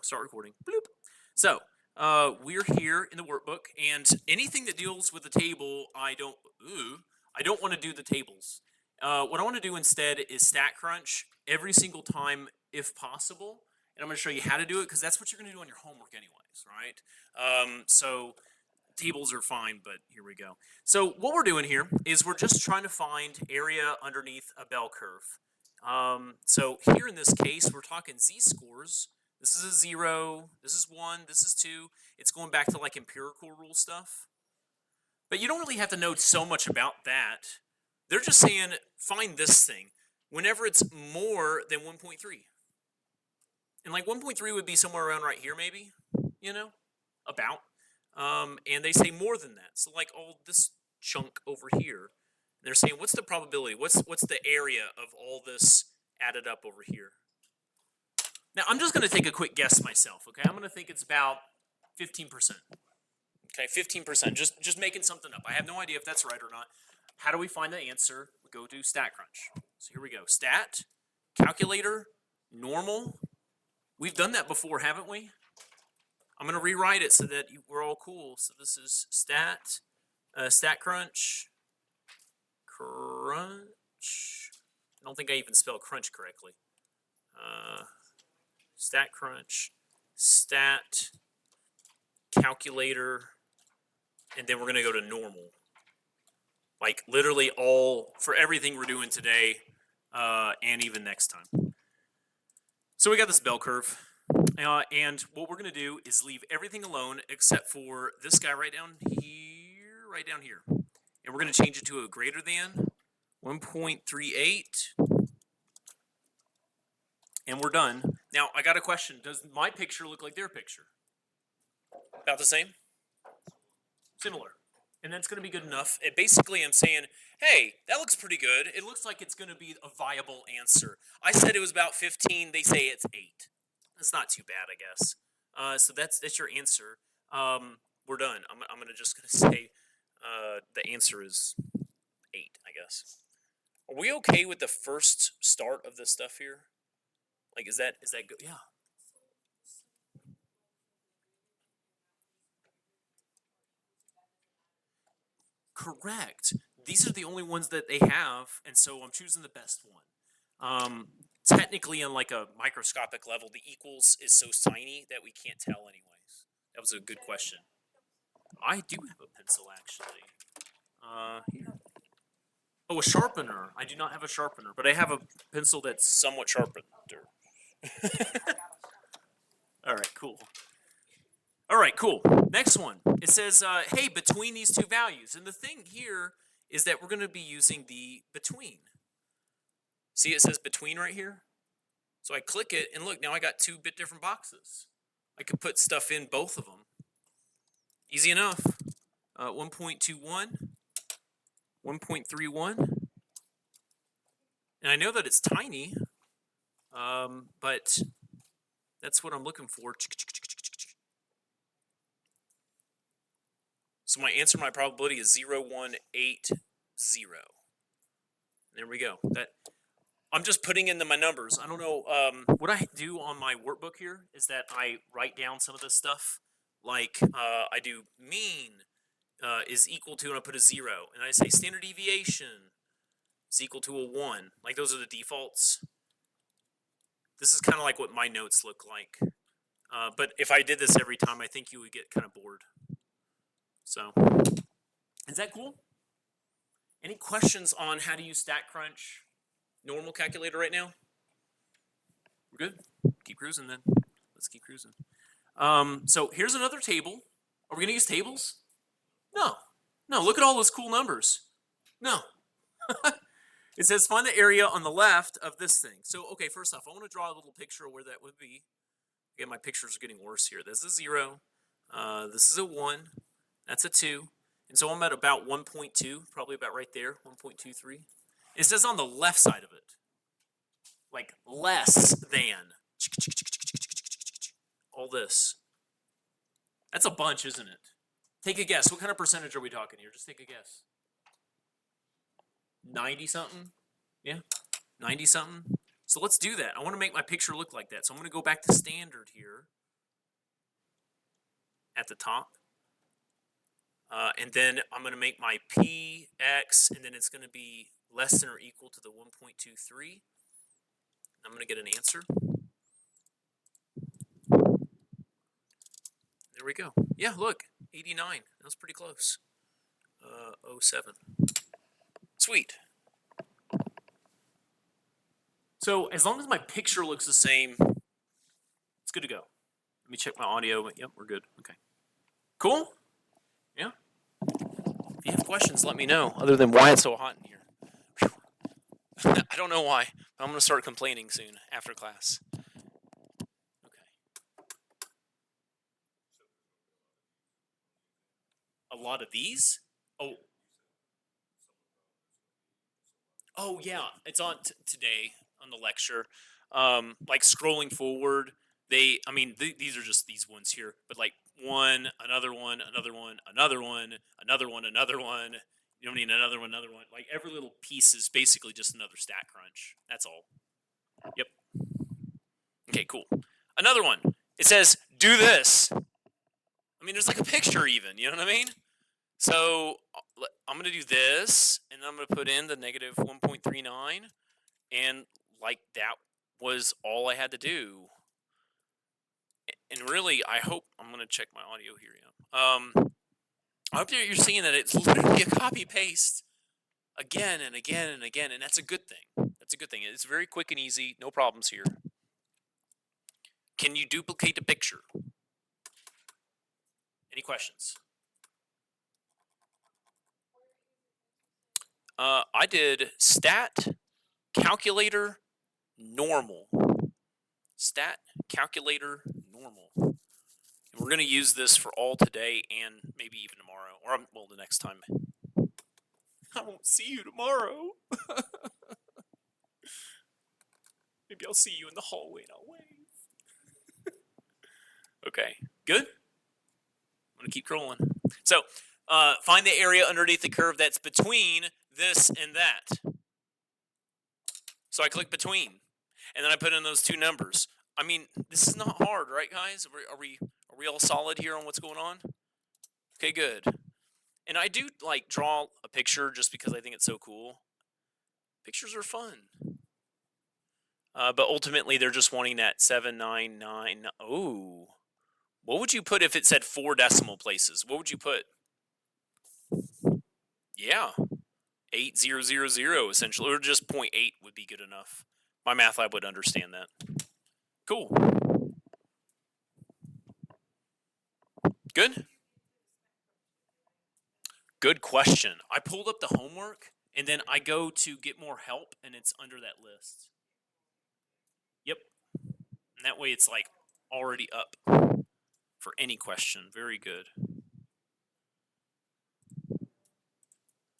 start recording. Bloop. So, we're here in the workbook, and anything that deals with the table, I don't want to do the tables. What I want to do instead is StatCrunch every single time if possible, and I'm going to show you how to do it because that's what you're going to do on your homework anyways, right? So tables are fine, but here we go. So what we're doing here is we're just trying to find area underneath a bell curve. So here in this case, we're talking z-scores. This is a 0, this is 1, this is 2. It's going back to like empirical rule stuff. But you don't really have to know so much about that. They're just saying find this thing whenever it's more than 1.3. And like 1.3 would be somewhere around right here maybe, about. And they say more than that. So like all this chunk over here, they're saying what's the probability? What's the area of all this added up over here? Now I'm just going to take a quick guess myself. Okay, I'm going to think it's about 15%. Okay, 15%. Just making something up. I have no idea if that's right or not. How do we find the answer? We go to StatCrunch. So here we go. Stat, calculator, normal. We've done that before, haven't we? I'm going to rewrite it so that we're all cool. So this is StatCrunch, crunch. I don't think I even spelled crunch correctly. StatCrunch, stat, calculator, and then we're going to go to normal. Like literally all, for everything we're doing today and even next time. So we got this bell curve. And what we're going to do is leave everything alone except for this guy right down here. And we're going to change it to a greater than 1.38. And we're done. Now, I got a question. Does my picture look like their picture? About the same? Similar. And that's going to be good enough. And basically, I'm saying, hey, that looks pretty good. It looks like it's going to be a viable answer. I said it was about 15. They say it's 8. That's not too bad, I guess. So that's your answer. We're done. I'm just gonna say the answer is 8, I guess. Are we okay with the first start of this stuff here? Like, is that good? Yeah. Correct. These are the only ones that they have, and so I'm choosing the best one. Technically, on like a microscopic level, the equals is so tiny that we can't tell anyways. That was a good question. I do have a pencil, actually. Here. Oh, a sharpener. I do not have a sharpener, but I have a pencil that's somewhat sharpened. All right, cool. All right, cool. Next one. It says, hey, between these two values. And the thing here is that we're going to be using the between. See, it says between right here. So I click it, and look, now I got 2 bit different boxes. I could put stuff in both of them. Easy enough. 1.21, 1.31. And I know that it's tiny, but that's what I'm looking for. So my answer, my probability is 0.180. There we go. I'm just putting in my numbers. I don't know. What I do on my workbook here is that I write down some of this stuff. Like I do mean is equal to, and I put a 0. And I say standard deviation is equal to a 1. Like those are the defaults. This is kind of like what my notes look like. But if I did this every time, I think you would get kind of bored. So, is that cool? Any questions on how to use StatCrunch normal calculator right now? We're good? Keep cruising then. Let's keep cruising. So here's another table. Are we going to use tables? No. No, look at all those cool numbers. No. It says find the area on the left of this thing. So, okay, first off, I want to draw a little picture of where that would be. Again, my pictures are getting worse here. This is a 0. This is a 1. That's a 2. And so I'm at about 1.2, probably about right there, 1.23. It says on the left side of it, like less than. All this. That's a bunch, isn't it? Take a guess. What kind of percentage are we talking here? Just take a guess. 90-something? Yeah? 90-something? So let's do that. I want to make my picture look like that. So I'm going to go back to standard here. at the top. And then I'm going to make my px, and then it's going to be less than or equal to the 1.23. I'm going to get an answer. There we go. Yeah, look, 89. That was pretty close. 07. Sweet. So as long as my picture looks the same, it's good to go. Let me check my audio. Yep, we're good. Okay. Cool? Yeah? If you have questions, let me know. Other than why it's so hot in here. Whew. I don't know why. I'm going to start complaining soon after class. Okay. A lot of these? Oh yeah, it's on today on the lecture. Like scrolling forward, these are just these ones here, but like one, another one, another one, another one, another one, another one. You don't need another one, another one. Like every little piece is basically just another stat crunch. That's all. Yep. Okay, cool. Another one. It says, do this. I mean, there's like a picture even, you know what I mean? So I'm going to do this, and I'm going to put in the negative 1.39, and like that was all I had to do. And really, I hope, I'm going to check my audio here. Yeah. I hope you're seeing that it's literally a copy-paste again and again and again, and that's a good thing. That's a good thing. It's very quick and easy, no problems here. Can you duplicate the picture? Any questions? I did stat, calculator, normal. Stat, calculator, normal. And we're going to use this for all today and maybe even tomorrow. Or, well, the next time. I won't see you tomorrow. Maybe I'll see you in the hallway and I'll wave. Okay, good? I'm going to keep scrolling. So, find the area underneath the curve that's between this and that. So I click between, and then I put in those two numbers. I mean, this is not hard, right, guys? Are we all solid here on what's going on? Okay, good. And I do like draw a picture just because I think it's so cool. Pictures are fun. But ultimately, they're just wanting that 799. Oh, what would you put if it said 4 decimal places? What would you put? Yeah, 8000 essentially, or just 0.8 would be good enough. My math lab would understand that. Cool. Good? Good question. I pulled up the homework, and then I go to get more help, and it's under that list. Yep. And that way it's like already up for any question. Very good.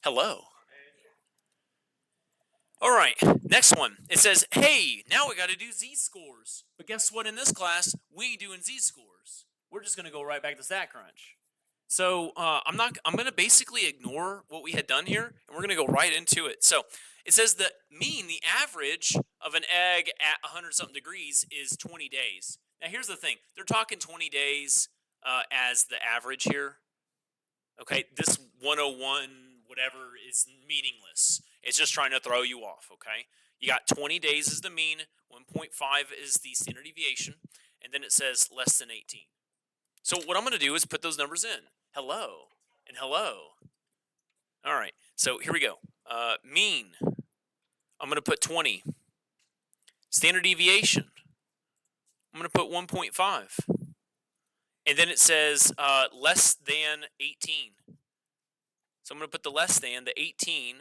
Hello. All right, next one. It says, hey, now we got to do z-scores. But guess what? In this class, we ain't doing z-scores. We're just going to go right back to StatCrunch. So I'm going to basically ignore what we had done here, and we're going to go right into it. So it says the mean, the average of an egg at 100-something degrees is 20 days. Now, here's the thing. They're talking 20 days as the average here. Okay, this 101 whatever is meaningless. It's just trying to throw you off, okay? You got 20 days is the mean, 1.5 is the standard deviation, and then it says less than 18. So what I'm going to do is put those numbers in. Hello and hello. All right, so here we go. Mean, I'm going to put 20. Standard deviation, I'm going to put 1.5. And then it says less than 18. So I'm going to put the less than, the 18,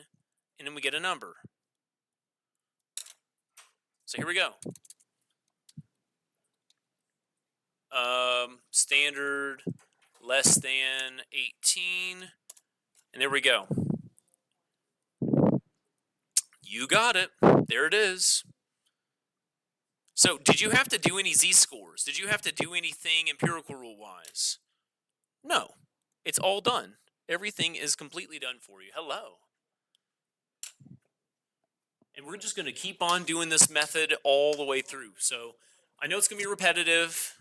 and then we get a number. So here we go. Standard less than 18, and there we go. You got it. There it is. So did you have to do any z-scores? Did you have to do anything empirical rule-wise? No. It's all done. Everything is completely done for you. Hello. And we're just going to keep on doing this method all the way through. So I know it's going to be repetitive.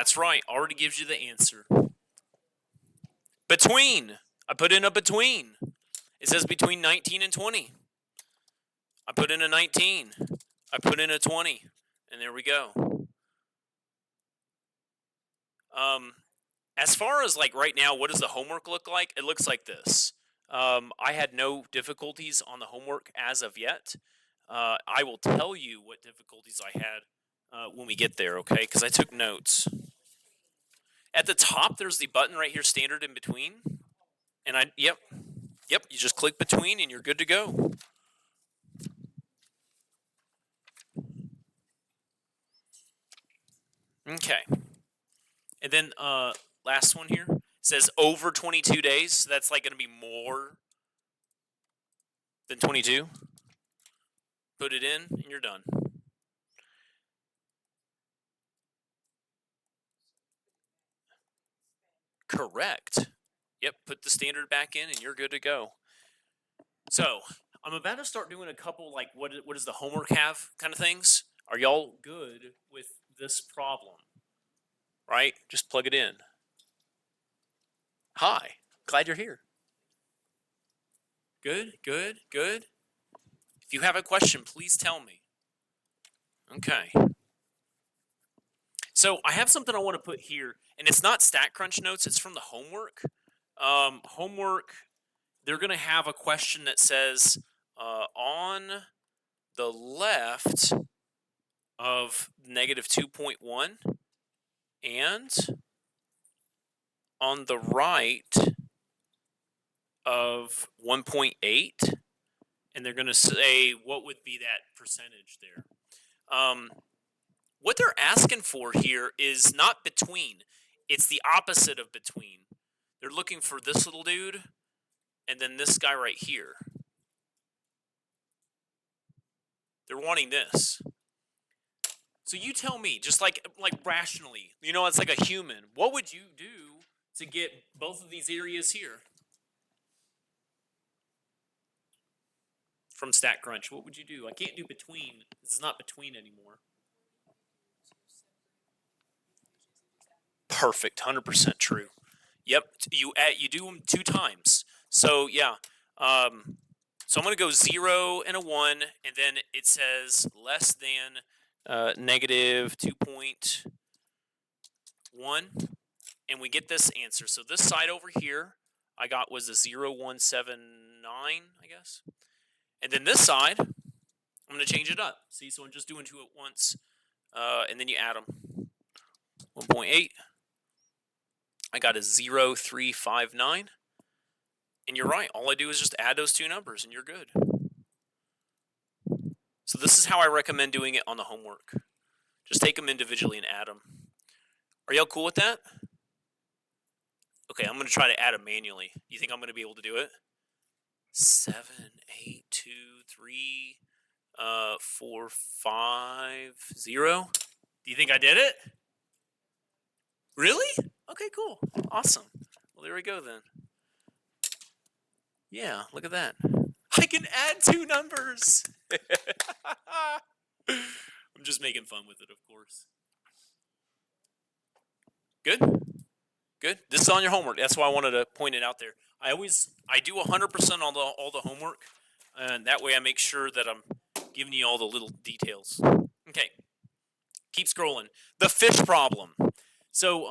That's right. Already gives you the answer. Between. I put in a between. It says between 19 and 20. I put in a 19. I put in a 20. And there we go. As far as like right now, what does the homework look like? It looks like this. I had no difficulties on the homework as of yet. I will tell you what difficulties I had when we get there, okay? Because I took notes. At the top, there's the button right here, standard in between. And yep, you just click between and you're good to go. Okay. And then last one here says over 22 days. So that's like going to be more than 22. Put it in and you're done. Correct. Yep, put the standard back in and you're good to go. So I'm about to start doing a couple like what does the homework have kind of things. Are y'all good with this problem? Right? Just plug it in. Hi, glad you're here. Good, good, good. If you have a question, please tell me. Okay. So I have something I want to put here, and it's not StatCrunch notes, it's from the homework. Homework, they're going to have a question that says, on the left of negative 2.1 and on the right of 1.8, and they're going to say what would be that percentage there. What they're asking for here is not between. It's the opposite of between. They're looking for this little dude and then this guy right here. They're wanting this. So you tell me, just like rationally, it's like a human. What would you do to get both of these areas here? From StatCrunch, what would you do? I can't do between. This is not between anymore. Perfect, 100% true. Yep, you do them 2 times. So yeah, so I'm going to go 0 and a 1, and then it says less than negative 2.1, and we get this answer. So this side over here I got was a 0.179, I guess. And then this side, I'm going to change it up. See, so I'm just doing 2 at once, and then you add them. 1.8. I got a 0.359. And you're right. All I do is just add those 2 numbers, and you're good. So this is how I recommend doing it on the homework. Just take them individually and add them. Are y'all cool with that? Okay, I'm going to try to add them manually. You think I'm going to be able to do it? 7, 8, 2, 3, 4, 5, 0. Do you think I did it? Really? Okay, cool. Awesome. Well, there we go then. Yeah, look at that. I can add 2 numbers. I'm just making fun with it, of course. Good? Good? This is on your homework. That's why I wanted to point it out there. I do 100% on all the homework, and that way I make sure that I'm giving you all the little details. Okay. Keep scrolling. The fish problem. So,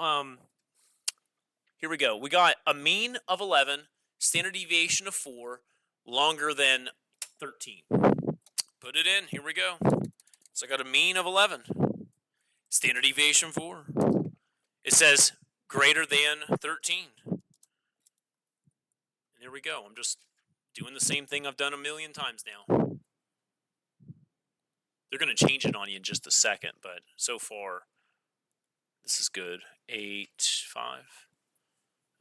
here we go. We got a mean of 11, standard deviation of 4, longer than 13. Put it in. Here we go. So I got a mean of 11, standard deviation 4. It says greater than 13. And there we go. I'm just doing the same thing I've done a million times now. They're going to change it on you in just a second, but so far, this is good. 8, 5.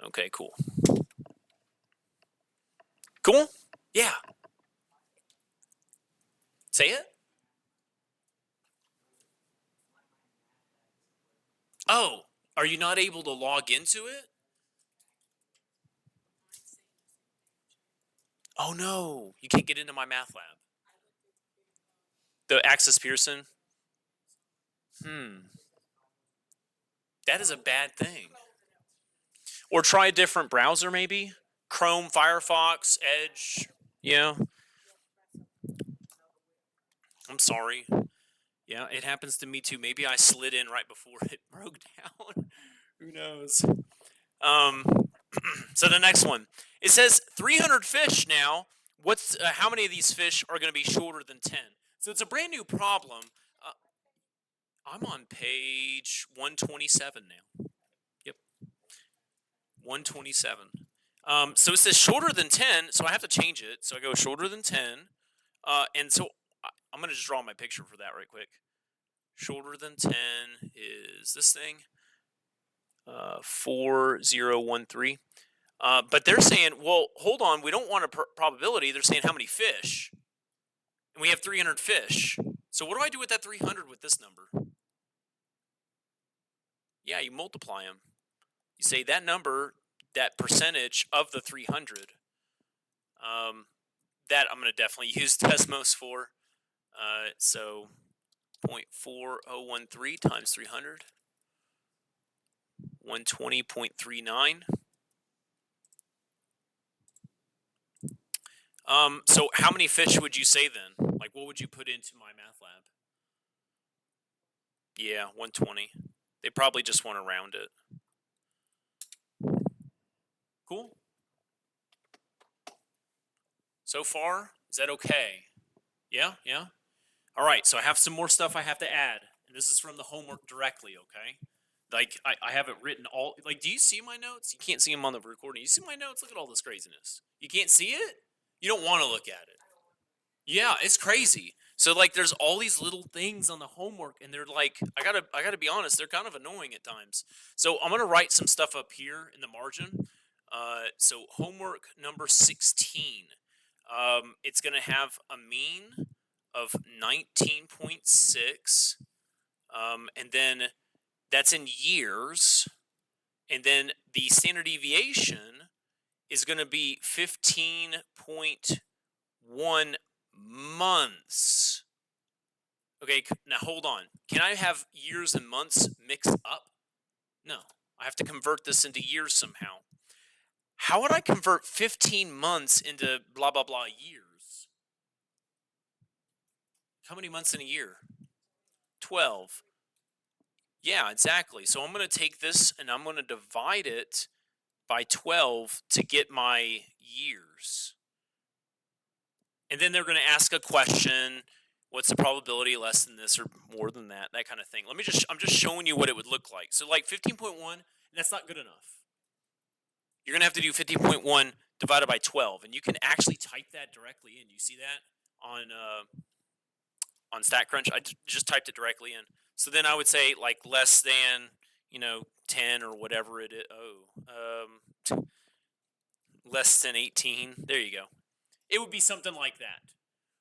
Okay, cool. Cool? Yeah. Say it. Oh, are you not able to log into it? Oh no, you can't get into my math lab. The Access Pearson? That is a bad thing. Or try a different browser, maybe Chrome, Firefox, Edge. Yeah, I'm sorry. Yeah, it happens to me too. Maybe I slid in right before it broke down. Who knows? Um, so the next one, it says 300 fish now. What's how many of these fish are going to be shorter than 10? So it's a brand new problem. Uh, I'm on page 127 now. Yep, 127. So it says shorter than 10, so I have to change it. So I go shorter than 10. And so I'm going to just draw my picture for that right quick. Shorter than 10 is this thing, 4013. But they're saying, well, hold on, we don't want a probability. They're saying how many fish, and we have 300 fish. So what do I do with that 300 with this number? Yeah, you multiply them. You say that number, that percentage of the 300. That I'm going to definitely use Desmos for. So 0.4013 times 300, 120.39. So how many fish would you say then? Like, what would you put into my math lab? Yeah, 120. They probably just want to round it. Cool. So far, is that okay? Yeah, yeah. All right, so I have some more stuff I have to add. And this is from the homework directly, okay? Like, I have it written all, like, do you see my notes? You can't see them on the recording. You see my notes? Look at all this craziness. You can't see it? You don't want to look at it. Yeah, it's crazy. So like there's all these little things on the homework and they're like I gotta be honest, they're kind of annoying at times. So I'm gonna write some stuff up here in the margin. So homework number 16. It's gonna have a mean of 19.6. And then that's in years. And then the standard deviation is gonna be 15.1 months. Okay, now hold on. Can I have years and months mixed up? No. I have to convert this into years somehow. How would I convert 15 months into blah, blah, blah years? How many months in a year? 12. Yeah, exactly. So I'm going to take this and I'm going to divide it by 12 to get my years. And then they're going to ask a question. What's the probability less than this or more than that? That kind of thing. I'm just showing you what it would look like. So like 15.1, that's not good enough. You're going to have to do 15.1 divided by 12. And you can actually type that directly in. You see that on StatCrunch? I just typed it directly in. So then I would say like less than, 10 or whatever it is. Less than 18. There you go. It would be something like that.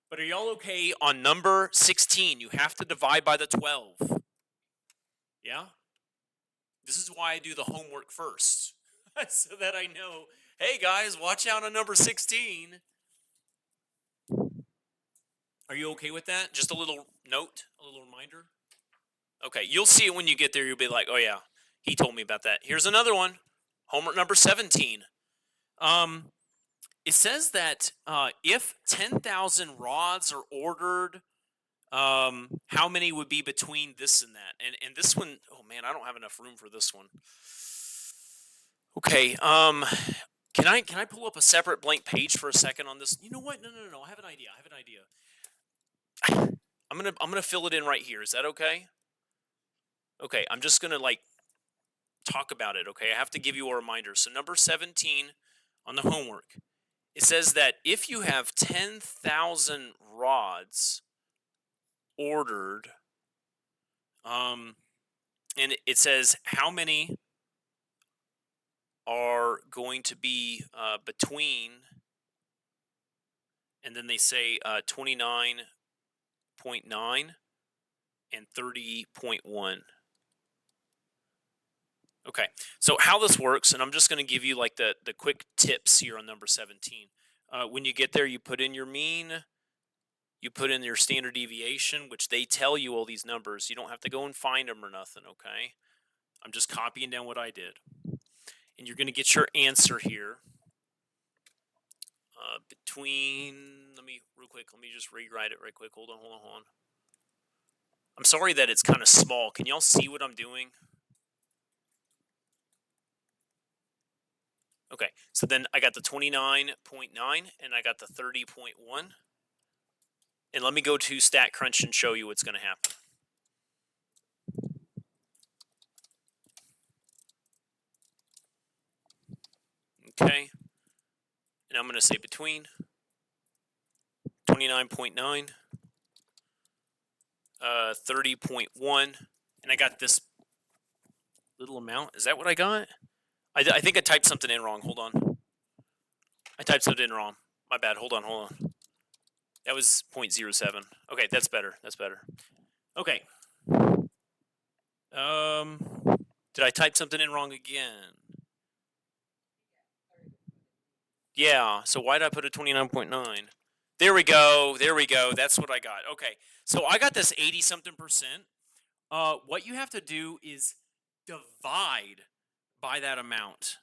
But are y'all okay on number 16? You have to divide by the 12. Yeah? This is why I do the homework first. So that I know, hey guys, watch out on number 16. Are you okay with that? Just a little note, a little reminder? Okay, you'll see it when you get there. You'll be like, oh yeah, he told me about that. Here's another one. Homework number 17. It says that if 10,000 rods are ordered, how many would be between this and that? And this one, oh man, I don't have enough room for this one. Okay, can I pull up a separate blank page for a second on this? You know what? No. I have an idea. I'm gonna fill it in right here. Is that okay? Okay, I'm just gonna like talk about it. Okay, I have to give you a reminder. So number 17 on the homework, it says that if you have 10,000 rods ordered, and it says how many are going to be between, and then they say 29.9 and 30.1. Okay, so how this works, and I'm just going to give you like the quick tips here on number 17. When you get there, you put in your mean, you put in your standard deviation, which they tell you all these numbers. You don't have to go and find them or nothing, okay? I'm just copying down what I did. And you're going to get your answer here. Let me just rewrite it right quick. Hold on. I'm sorry that it's kind of small. Can y'all see what I'm doing? Okay, so then I got the 29.9 and I got the 30.1. And let me go to StatCrunch and show you what's going to happen. Okay, and I'm going to say between 29.9, 30.1, and I got this little amount. Is that what I got? I think I typed something in wrong. Hold on. I typed something in wrong. My bad. Hold on. That was 0.07. Okay, that's better. Okay. Did I type something in wrong again? Yeah, so why did I put a 29.9? There we go. That's what I got. Okay, so I got this 80-something%. What you have to do is divide by that amount.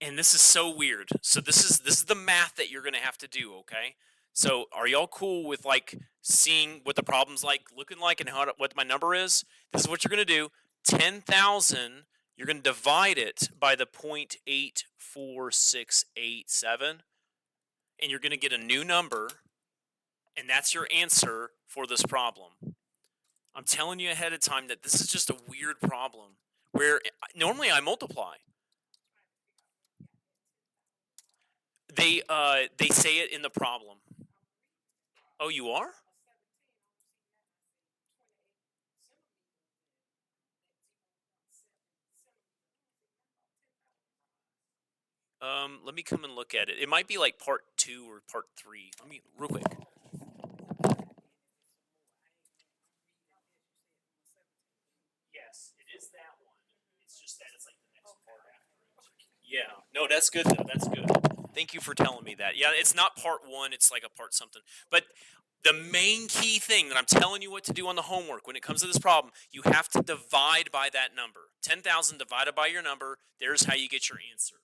And this is so weird. So this is the math that you're going to have to do, okay? So are y'all cool with like seeing what the problem's looking like and what my number is? This is what you're going to do. 10,000, you're going to divide it by the 0.84687 and you're going to get a new number, and that's your answer for this problem. I'm telling you ahead of time that this is just a weird problem where normally I multiply. They say it in the problem. Oh, you are? Let me come and look at it. It might be like part 2 or part 3. Let me real quick. Yes, it is that one. It's just that it's like the next part after it. Yeah. No, that's good though. That's good. Thank you for telling me that. Yeah, it's not part 1. It's like a part something. But the main key thing that I'm telling you what to do on the homework when it comes to this problem, you have to divide by that number. 10,000 divided by your number. There's how you get your answer.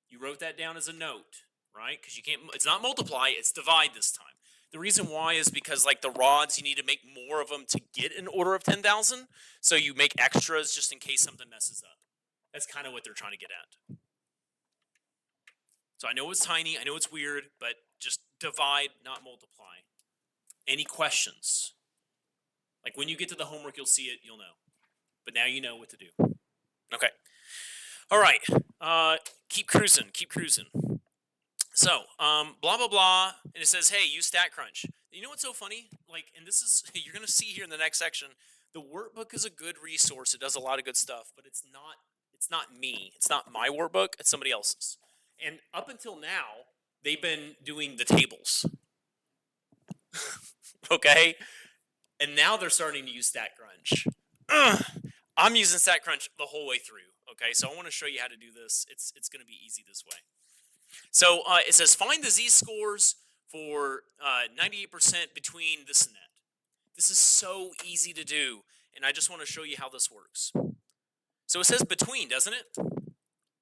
You wrote that down as a note, right? Because you can't. It's not multiply. It's divide this time. The reason why is because like the rods, you need to make more of them to get an order of 10,000. So you make extras just in case something messes up. That's kind of what they're trying to get at. So I know it's tiny. I know it's weird, but just divide, not multiply. Any questions? Like when you get to the homework, you'll see it. You'll know. But now you know what to do. Okay. All right. Keep cruising. So, blah, blah, blah. And it says, hey, use StatCrunch. You know what's so funny? Like, and this is, you're going to see here in the next section, the workbook is a good resource. It does a lot of good stuff, but it's not me. It's not my workbook. It's somebody else's. And up until now, they've been doing the tables. Okay? And now they're starting to use StatCrunch. I'm using StatCrunch the whole way through. Okay, so I want to show you how to do this. It's going to be easy this way. So it says find the z-scores for 98% between this and that. This is so easy to do, and I just want to show you how this works. So it says between, doesn't it?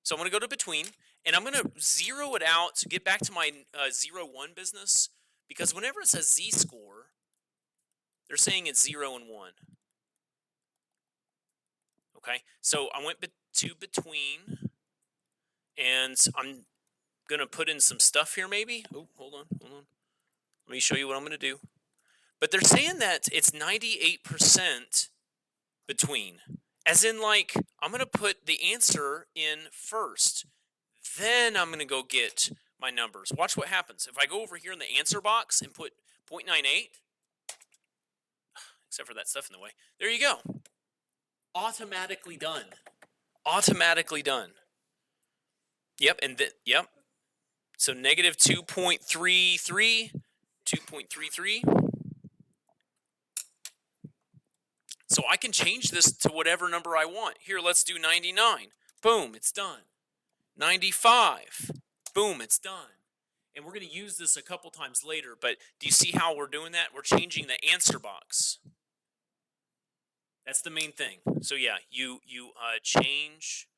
So I'm going to go to between, and I'm going to zero it out to get back to my 0-1 business, because whenever it says z-score, they're saying it's 0 and 1. Okay, so I went to between, and I'm going to put in some stuff here maybe. Oh, hold on. Let me show you what I'm going to do. But they're saying that it's 98% between. As in, like, I'm going to put the answer in first. Then I'm going to go get my numbers. Watch what happens. If I go over here in the answer box and put 0.98, except for that stuff in the way, there you go. Automatically done. Yep, and yep. So negative 2.33, 2.33. So I can change this to whatever number I want. Here, let's do 99. Boom, it's done. 95. Boom, it's done. And we're going to use this a couple times later, but do you see how we're doing that? We're changing the answer box. That's the main thing. So yeah, you change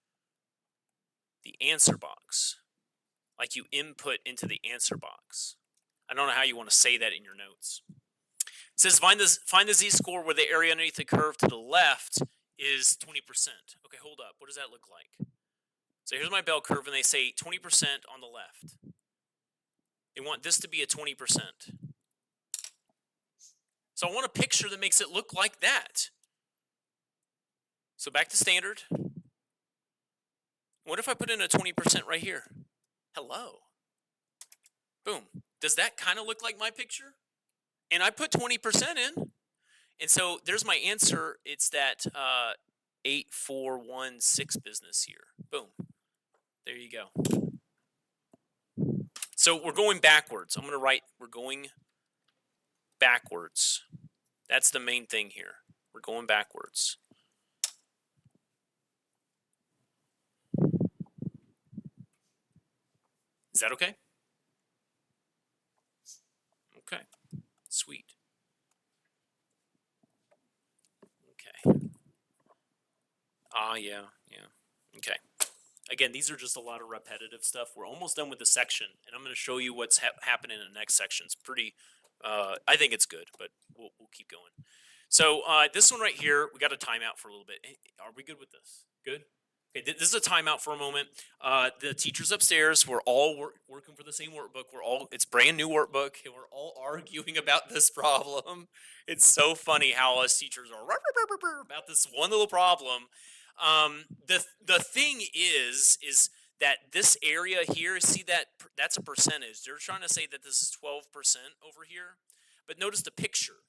the answer box, like you input into the answer box. I don't know how you want to say that in your notes. It says find the z-score where the area underneath the curve to the left is 20%. Okay, hold up. What does that look like? So here's my bell curve, and they say 20% on the left. They want this to be a 20%. So I want a picture that makes it look like that. So back to standard. What if I put in a 20% right here? Hello. Boom. Does that kind of look like my picture? And I put 20% in. And so there's my answer. It's that 8416 business here. Boom. There you go. So we're going backwards. I'm going to write, we're going backwards. That's the main thing here. We're going backwards. Is that okay? Okay. Sweet. Okay. Yeah. Okay. Again, these are just a lot of repetitive stuff. We're almost done with the section, and I'm going to show you what's happening in the next section. It's pretty, I think it's good, but we'll keep going. So this one right here, we got a timeout for a little bit. Are we good with this? Good? Okay, this is a timeout for a moment. The teachers upstairs, we're all working for the same workbook. It's brand new workbook, and we're all arguing about this problem. It's so funny how us teachers are about this one little problem. The thing is that this area here, see that's a percentage. They're trying to say that this is 12% over here, but notice the picture,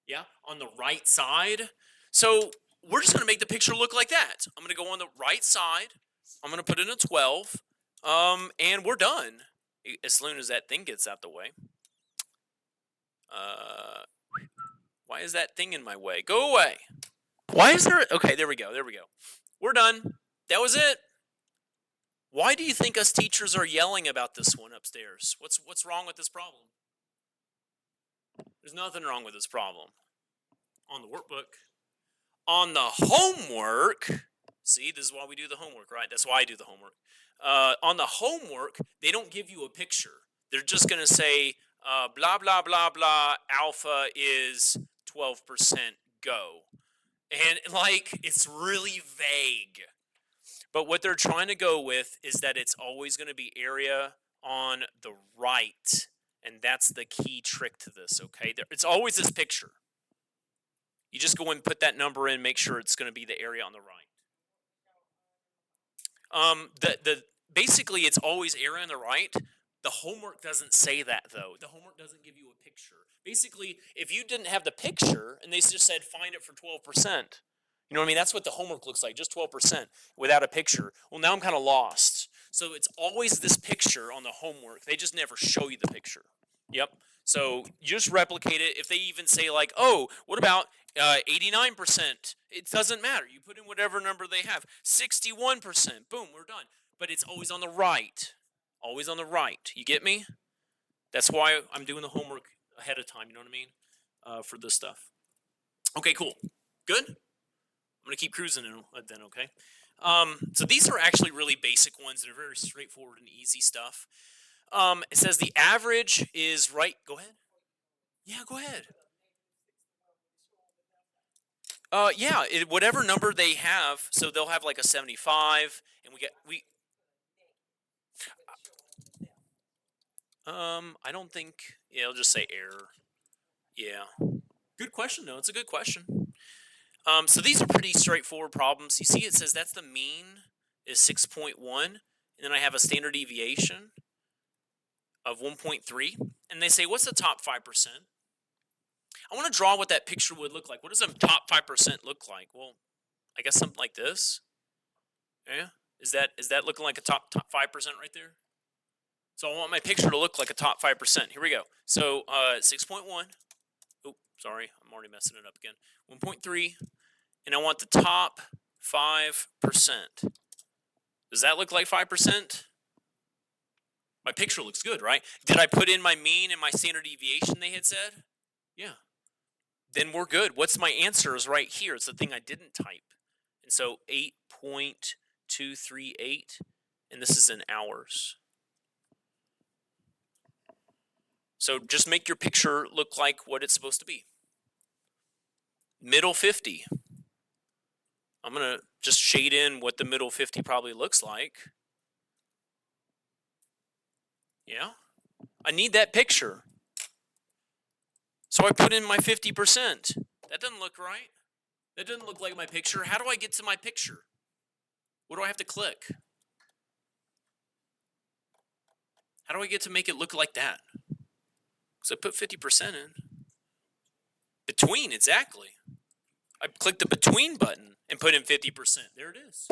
yeah, on the right side. So we're just going to make the picture look like that. I'm going to go on the right side. I'm going to put in a 12, and we're done as soon as that thing gets out the way. Why is that thing in my way? Go away. Why is there? Okay, there we go. We're done. That was it. Why do you think us teachers are yelling about this one upstairs? What's wrong with this problem? There's nothing wrong with this problem. On the workbook. On the homework, see, this is why we do the homework, right? That's why I do the homework. On the homework, they don't give you a picture. They're just going to say, blah, blah, blah, blah, alpha is 12%, go. And, it's really vague. But what they're trying to go with is that it's always going to be area on the right. And that's the key trick to this, okay? It's always this picture. You just go and put that number in, make sure it's going to be the area on the right. Basically, it's always area on the right. The homework doesn't say that, though. The homework doesn't give you a picture. Basically, if you didn't have the picture and they just said find it for 12%, you know what I mean? That's what the homework looks like, just 12% without a picture. Well, now I'm kind of lost. So it's always this picture on the homework. They just never show you the picture. Yep. So you just replicate it. If they even say oh, what about 89%? It doesn't matter. You put in whatever number they have. 61%. Boom, we're done. But it's always on the right. Always on the right. You get me? That's why I'm doing the homework ahead of time. You know what I mean? For this stuff. Okay, cool. Good? I'm going to keep cruising then, okay? So these are actually really basic ones. They're very straightforward and easy stuff. It says the average is right. Go ahead. Yeah, go ahead. Yeah, whatever number they have, so they'll have a 75, and I don't think. Yeah, I'll just say error. Yeah. Good question, though. It's a good question. So these are pretty straightforward problems. You see, it says that's the mean is 6.1, and then I have a standard deviation of 1.3, and they say, what's the top 5%? I want to draw what that picture would look like. What does a top 5% look like? Well, I guess something like this. Yeah, is that looking like a top 5% right there? So I want my picture to look like a top 5%. Here we go. So 6.1. Oh, sorry, I'm already messing it up again. 1.3, and I want the top 5%. Does that look like 5%? My picture looks good, right? Did I put in my mean and my standard deviation they had said? Yeah. then we're good. What's my answer is right here. It's the thing I didn't type. And so 8.238, and this is in hours. So just make your picture look like what it's supposed to be. Middle 50. I'm going to just shade in what the middle 50 probably looks like. Yeah. I need that picture. So I put in my 50%. That doesn't look right. That doesn't look like my picture. How do I get to my picture? What do I have to click? How do I get to make it look like that? Because I put 50% in. Between, exactly. I clicked the between button and put in 50%. There it is.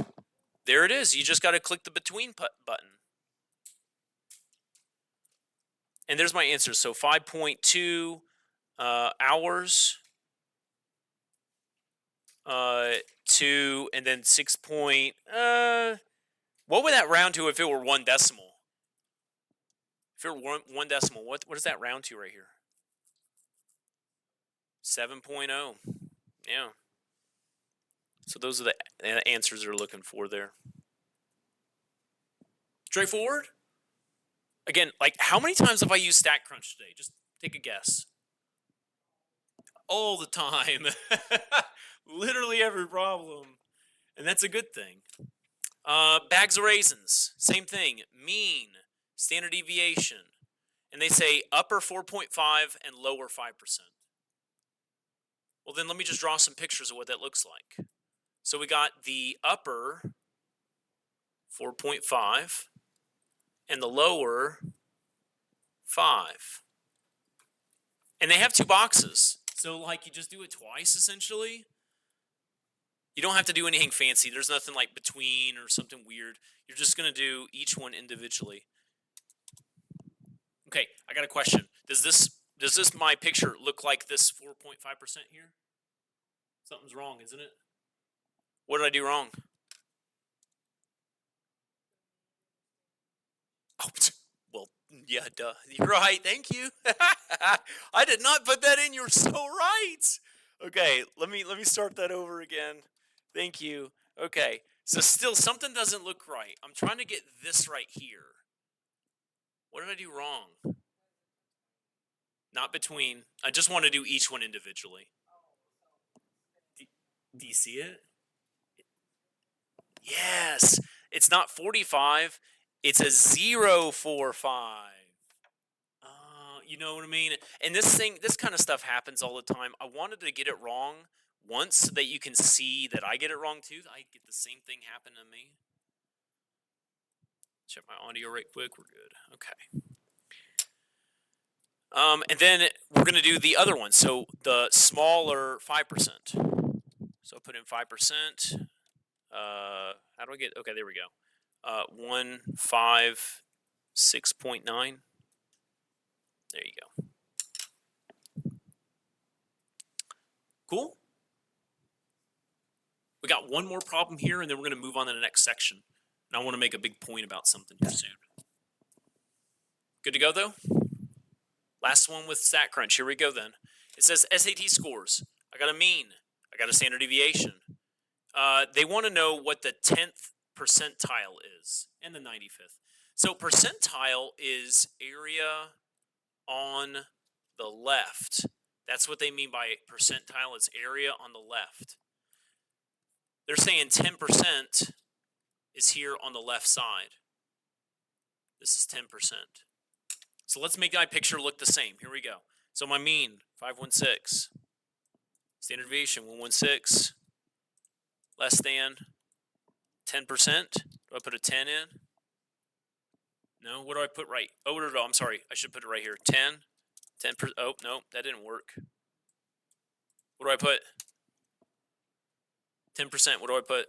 There it is. You just got to click the between button. And there's my answer. So 5.2 hours to, and then 6 point, what would that round to if it were one decimal? If it were one decimal, what does that round to right here? 7.0. Yeah. So those are the answers they're looking for there. Straightforward? Again, like how many times have I used StatCrunch today? Just take a guess. All the time. Literally every problem. And that's a good thing. Bags of raisins, same thing. Mean, standard deviation. And they say upper 4.5 and lower 5%. Well, then let me just draw some pictures of what that looks like. So we got the upper 4.5 and the lower 5. And they have two boxes. So like you just do it twice essentially. You don't have to do anything fancy. There's nothing like between or something weird. You're just going to do each one individually. Okay, I got a question. Does this my picture look like this 4.5% here? Something's wrong, isn't it? What did I do wrong? Oh, well, yeah, duh. You're right. Thank you. I did not put that in. You're so right. Okay, let me start that over again. Thank you. Okay, so still something doesn't look right. I'm trying to get this right here. What did I do wrong? Not between. I just want to do each one individually. Do you see it? Yes. It's not 45. It's a 045. You know what I mean? And this kind of stuff happens all the time. I wanted to get it wrong once so that you can see that I get it wrong too. I get the same thing happen to me. Check my audio right quick. We're good. Okay. And then we're going to do the other one. So the smaller 5%. So I put in 5%. How do I get? Okay, there we go. 156.9. There you go. Cool. We got one more problem here, and then we're going to move on to the next section. And I want to make a big point about something here soon. Good to go, though? Last one with StatCrunch. Here we go, then. It says SAT scores. I got a mean. I got a standard deviation. They want to know what the 10th percentile is and the 95th. So percentile is area on the left. That's what they mean by percentile. It's area on the left. They're saying 10% is here on the left side. This is 10%. So let's make my picture look the same. Here we go. So my mean, 516. Standard deviation, 116. Less than 10%. Do I put a 10 in? No. What do I put right? Oh, no, I'm sorry. I should put it right here. 10. 10%. Oh, no, that didn't work. What do I put? 10%. What do I put?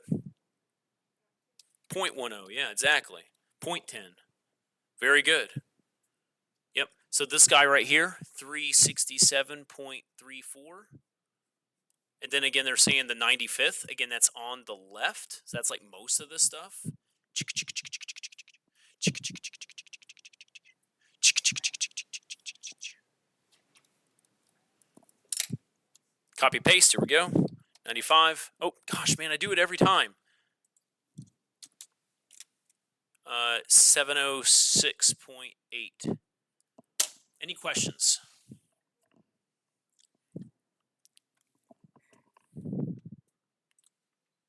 0.10. Yeah, exactly. 0.10. Very good. Yep. So this guy right here, 367.34. And then again, they're saying the 95th. Again, that's on the left. So that's like most of this stuff. Copy paste, here we go. 95. Oh, gosh, man, I do it every time. 706.8. Any questions?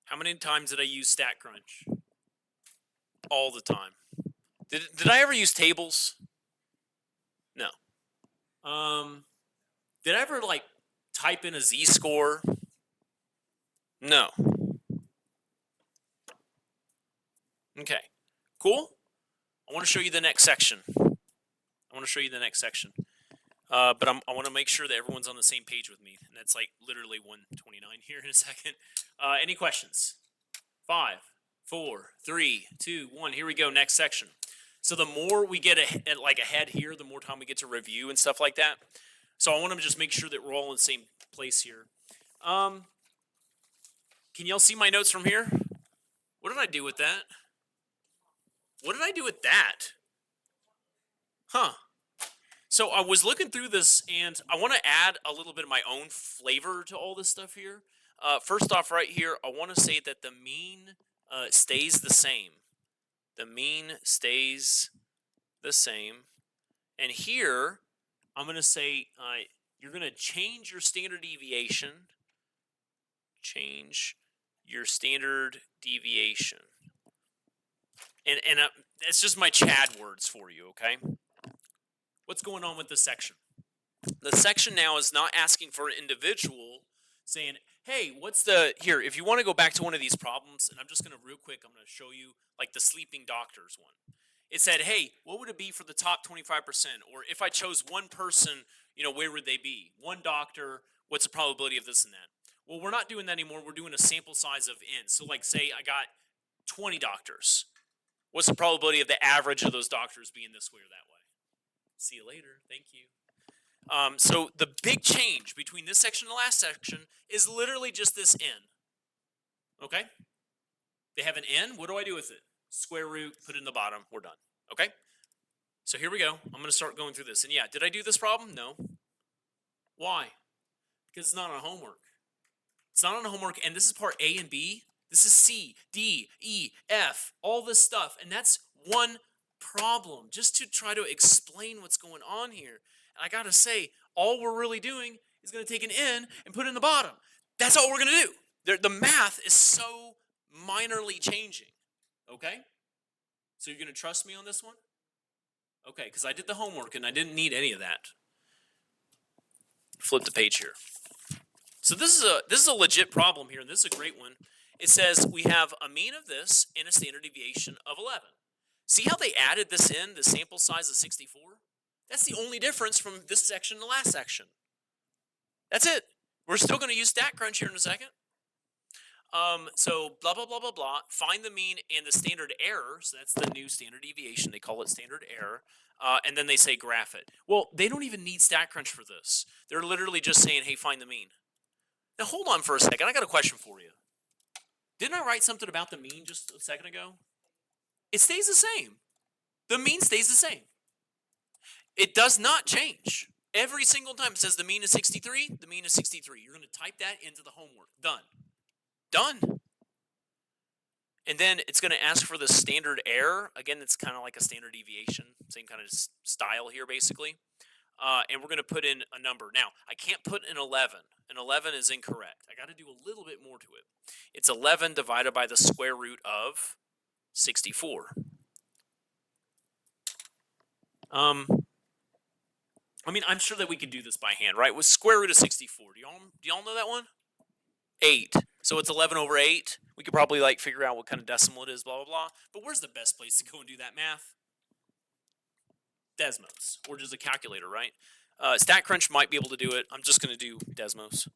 How many times did I use StatCrunch? All the time. Did I ever use tables? No. Did I ever like type in a z-score? No. Okay. Cool. I want to show you the next section. But I want to make sure that everyone's on the same page with me, and that's like literally 129 here in a second. Any questions? 5, 4, 3, 2, 1. Here we go. Next section. So the more we get ahead here, the more time we get to review and stuff like that. So I want to just make sure that we're all in the same place here. Can y'all see my notes from here? What did I do with that? Huh. So I was looking through this, and I want to add a little bit of my own flavor to all this stuff here. First off, right here, I want to say that the mean stays the same. The mean stays the same. And here, I'm going to say you're going to change your standard deviation. Change your standard deviation. And it's just my Chad words for you, okay? What's going on with this section? The section now is not asking for an individual saying, hey, here, if you want to go back to one of these problems, and I'm just going to real quick, I'm going to show you like the sleeping doctors one. It said, hey, what would it be for the top 25%? Or if I chose one person, where would they be? One doctor, what's the probability of this and that? Well, we're not doing that anymore. We're doing a sample size of n. So like say I got 20 doctors. What's the probability of the average of those doctors being this way or that way? See you later. Thank you. So the big change between this section and the last section is literally just this n. Okay? They have an n. What do I do with it? Square root, put it in the bottom. We're done. Okay? So here we go. I'm going to start going through this. And yeah, did I do this problem? No. Why? Because it's not on homework. It's not on homework, and this is part A and B. This is C, D, E, F, all this stuff. And that's one problem, just to try to explain what's going on here. And I got to say, all we're really doing is going to take an n and put it in the bottom. That's all we're going to do. The math is so minorly changing. Okay? So you're going to trust me on this one? Okay, because I did the homework and I didn't need any of that. Flip the page here. So this is a legit problem here, and this is a great one. It says we have a mean of this and a standard deviation of 11. See how they added this in, the sample size of 64? That's the only difference from this section to the last section. That's it. We're still going to use StatCrunch here in a second. So blah, blah, blah, blah, blah. Find the mean and the standard error. So that's the new standard deviation. They call it standard error. And then they say graph it. Well, they don't even need StatCrunch for this. They're literally just saying, hey, find the mean. Now, hold on for a second. I got a question for you. Didn't I write something about the mean just a second ago? It stays the same. The mean stays the same. It does not change. Every single time it says the mean is 63, the mean is 63. You're going to type that into the homework. Done. Done. And then it's going to ask for the standard error. Again, it's kind of like a standard deviation. Same kind of style here, basically. And we're going to put in a number. Now, I can't put an 11. An 11 is incorrect. I got to do a little bit more to it. It's 11 divided by the square root of 64. I mean, I'm sure that we could do this by hand, right? With square root of 64. Do y'all know that one? 8. So it's 11 over 8. We could probably like figure out what kind of decimal it is, blah, blah, blah. But where's the best place to go and do that math? Desmos, or just a calculator, right? StatCrunch might be able to do it. I'm just going to do Desmos.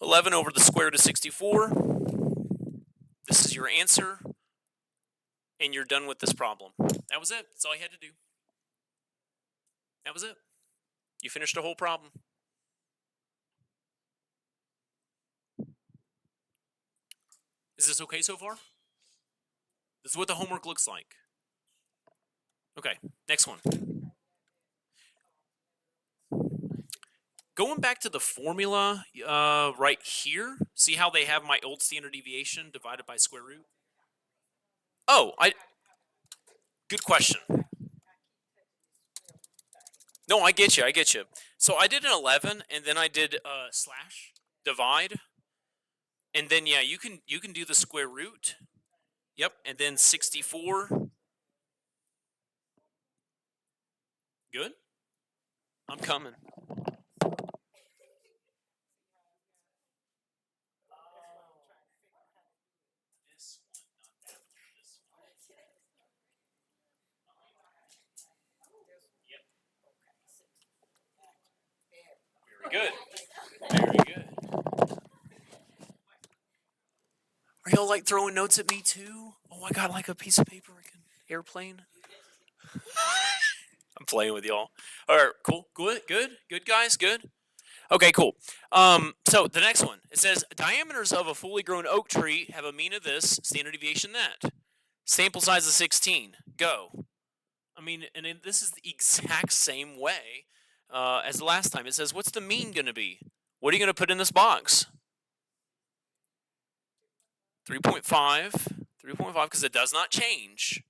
11 over the square root of 64. This is your answer. And you're done with this problem. That was it. That's all you had to do. That was it. You finished the whole problem. Is this okay so far? This is what the homework looks like. Okay, next one. going back to the formula right here, see how they have my old standard deviation divided by square root? Oh, good question. No, I get you. I get you. So I did an 11, and then I did slash divide, and then yeah, you can do the square root. Yep, and then 64. Good. I'm coming. Very good. Very good. Are y'all like throwing notes at me too? Oh, I got like a piece of paper, like an airplane. I'm playing with y'all. All right, cool, good, guys, good. Okay, cool. So the next one, it says diameters of a fully grown oak tree have a mean of this, standard deviation that. Sample size of 16. Go. I mean, and this is the exact same way as the last time. It says, what's the mean going to be? What are you going to put in this box? 3.5. 3.5 because it does not change.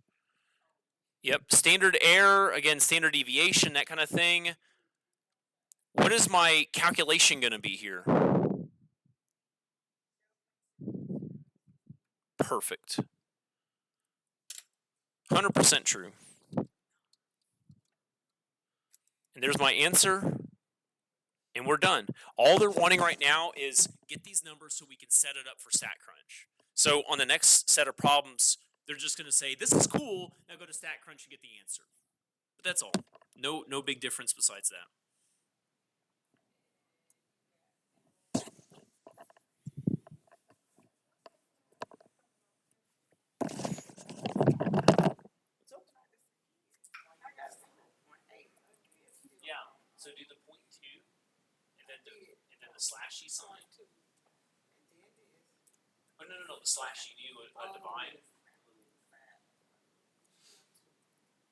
Yep. Standard error, again, standard deviation, that kind of thing. What is my calculation going to be here? Perfect. 100% true. And there's my answer. And we're done. All they're wanting right now is get these numbers so we can set it up for StatCrunch. So on the next set of problems, they're just going to say, this is cool. Now go to StatCrunch and get the answer. But that's all. No big difference besides that. Yeah. So do the 0.2 and then the slashy sign. Oh no. The slashy do a divide.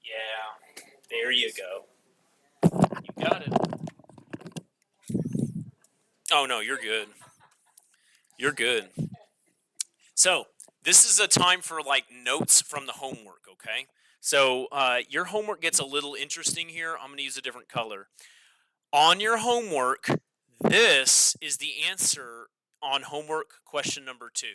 Yeah. There you go. You got it. Oh no, you're good. You're good. So this is a time for like notes from the homework, okay? So your homework gets a little interesting here. I'm going to use a different color. On your homework, this is the answer on homework question number 2.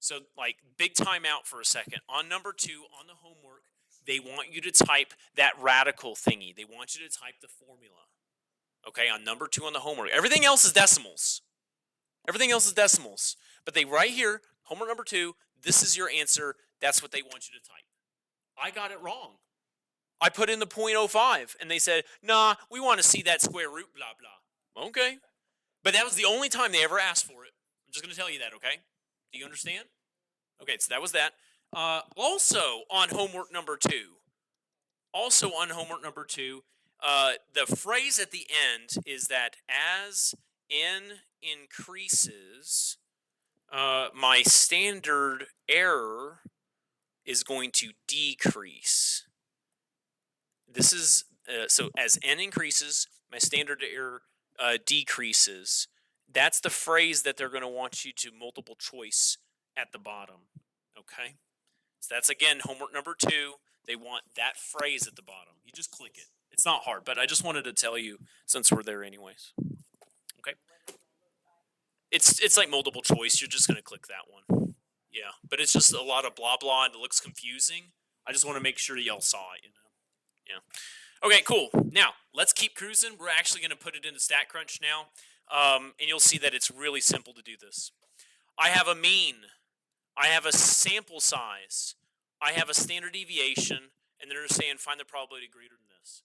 So like big time out for a second. On number 2, on the homework, they want you to type that radical thingy. They want you to type the formula. Okay, on number 2 on the homework. Everything else is decimals. Everything else is decimals. But they right here, homework number 2, this is your answer. That's what they want you to type. I got it wrong. I put in the 0.05 and they said, nah, we want to see that square root, blah, blah. Okay. But that was the only time they ever asked for it. I'm just going to tell you that, okay? Do you understand? Okay, so that was that. Also on homework number 2, the phrase at the end is that as n increases, my standard error is going to decrease. This is, so as n increases, my standard error decreases. That's the phrase that they're going to want you to multiple choice at the bottom, okay? So that's, again, homework number 2. They want that phrase at the bottom. You just click it. It's not hard, but I just wanted to tell you since we're there anyways. Okay? It's like multiple choice. You're just going to click that one. Yeah, but it's just a lot of blah, blah, and it looks confusing. I just want to make sure y'all saw it, Yeah. Okay, cool. Now, let's keep cruising. We're actually going to put it into StatCrunch now, and you'll see that it's really simple to do this. I have a mean. I have a sample size. I have a standard deviation, and they're saying find the probability greater than this.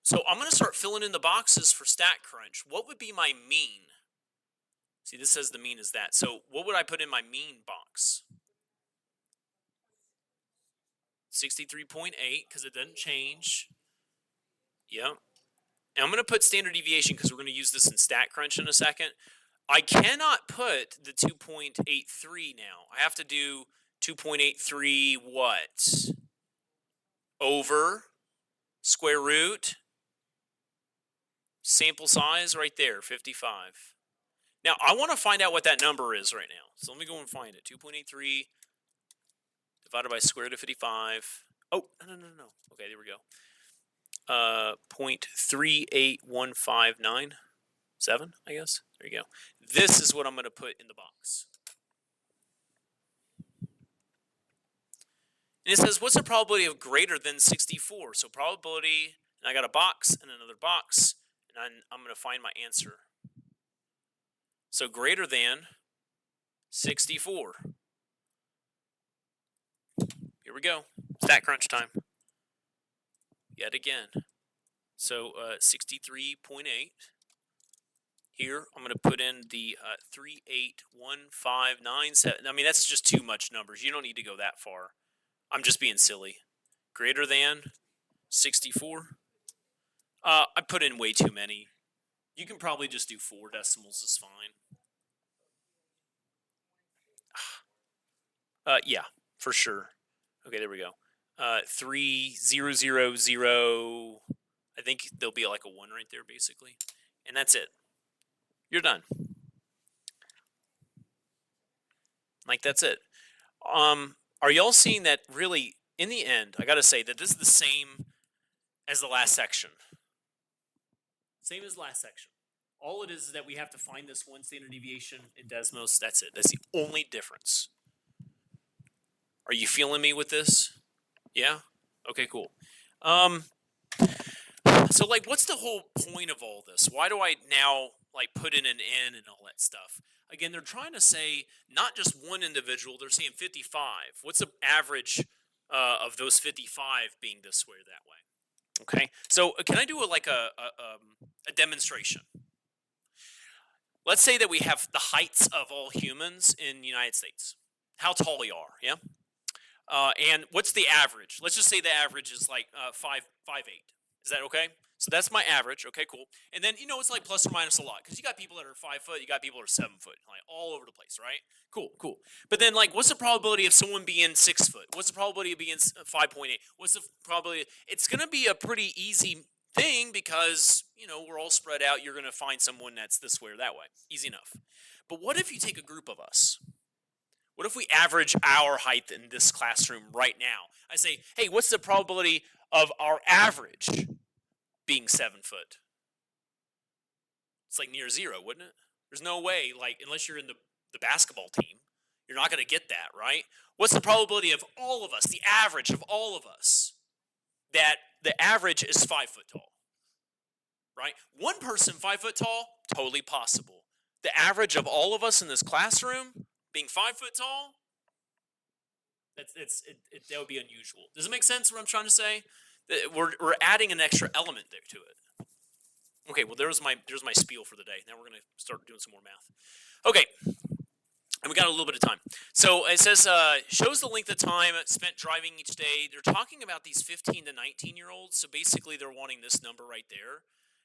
So I'm going to start filling in the boxes for StatCrunch. What would be my mean? See, this says the mean is that. So what would I put in my mean box? 63.8, because it doesn't change. Yep. And I'm going to put standard deviation because we're going to use this in StatCrunch in a second. I cannot put the 2.83 now. I have to do 2.83 what? Over square root Sample size right there, 55. Now, I want to find out what that number is right now. So let me go and find it. 2.83 divided by square root of 55. Oh, no. Okay, there we go. 0.38159. 7, I guess. There you go. This is what I'm going to put in the box. And it says, what's the probability of greater than 64? So probability, and I got a box and another box, and I'm going to find my answer. So greater than 64. Here we go. Stat crunch time. Yet again. So 63.8. Here, I'm going to put in the 381597. I mean, that's just too much numbers. You don't need to go that far. I'm just being silly. Greater than 64. I put in way too many. You can probably just do 4 decimals is fine. Yeah, for sure. Okay, there we go. 3000. I think there'll be like a 1 right there, basically. And that's it. You're done. Like, that's it. Are y'all seeing that really, in the end, I got to say that this is the same as the last section. Same as last section. All it is that we have to find this one standard deviation in Desmos. That's it. That's the only difference. Are you feeling me with this? Yeah? Okay, cool. So, like, what's the whole point of all this? Why do I now, like, put in an N and all that stuff? Again, they're trying to say not just one individual, they're saying 55. What's the average of those 55 being this way or that way? Okay, so can I do a demonstration? Let's say that we have the heights of all humans in the United States. How tall you are, yeah? And what's the average? Let's just say the average is like 5'8". Is that okay? So that's my average. Okay, cool. And then, it's like plus or minus a lot because you got people that are 5 foot, you got people that are 7 foot, like all over the place, right? Cool. But then, like, what's the probability of someone being 6 foot? What's the probability of being 5.8? What's the probability? It's going to be a pretty easy thing because, we're all spread out. You're going to find someone that's this way or that way. Easy enough. But what if you take a group of us? What if we average our height in this classroom right now? I say, hey, what's the probability of our average being 7 foot? It's like near 0, wouldn't it? There's no way, like, unless you're in the basketball team, you're not going to get that, right? What's the probability of all of us, the average of all of us, that the average is 5 foot tall, right? One person 5 foot tall, totally possible. The average of all of us in this classroom being 5 foot tall, that would be unusual. Does it make sense what I'm trying to say? We're adding an extra element there to it. Okay, well there's my spiel for the day. Now we're gonna start doing some more math. Okay, and we got a little bit of time. So it says shows the length of time spent driving each day. They're talking about these 15 to 19-year-olds. So basically, they're wanting this number right there.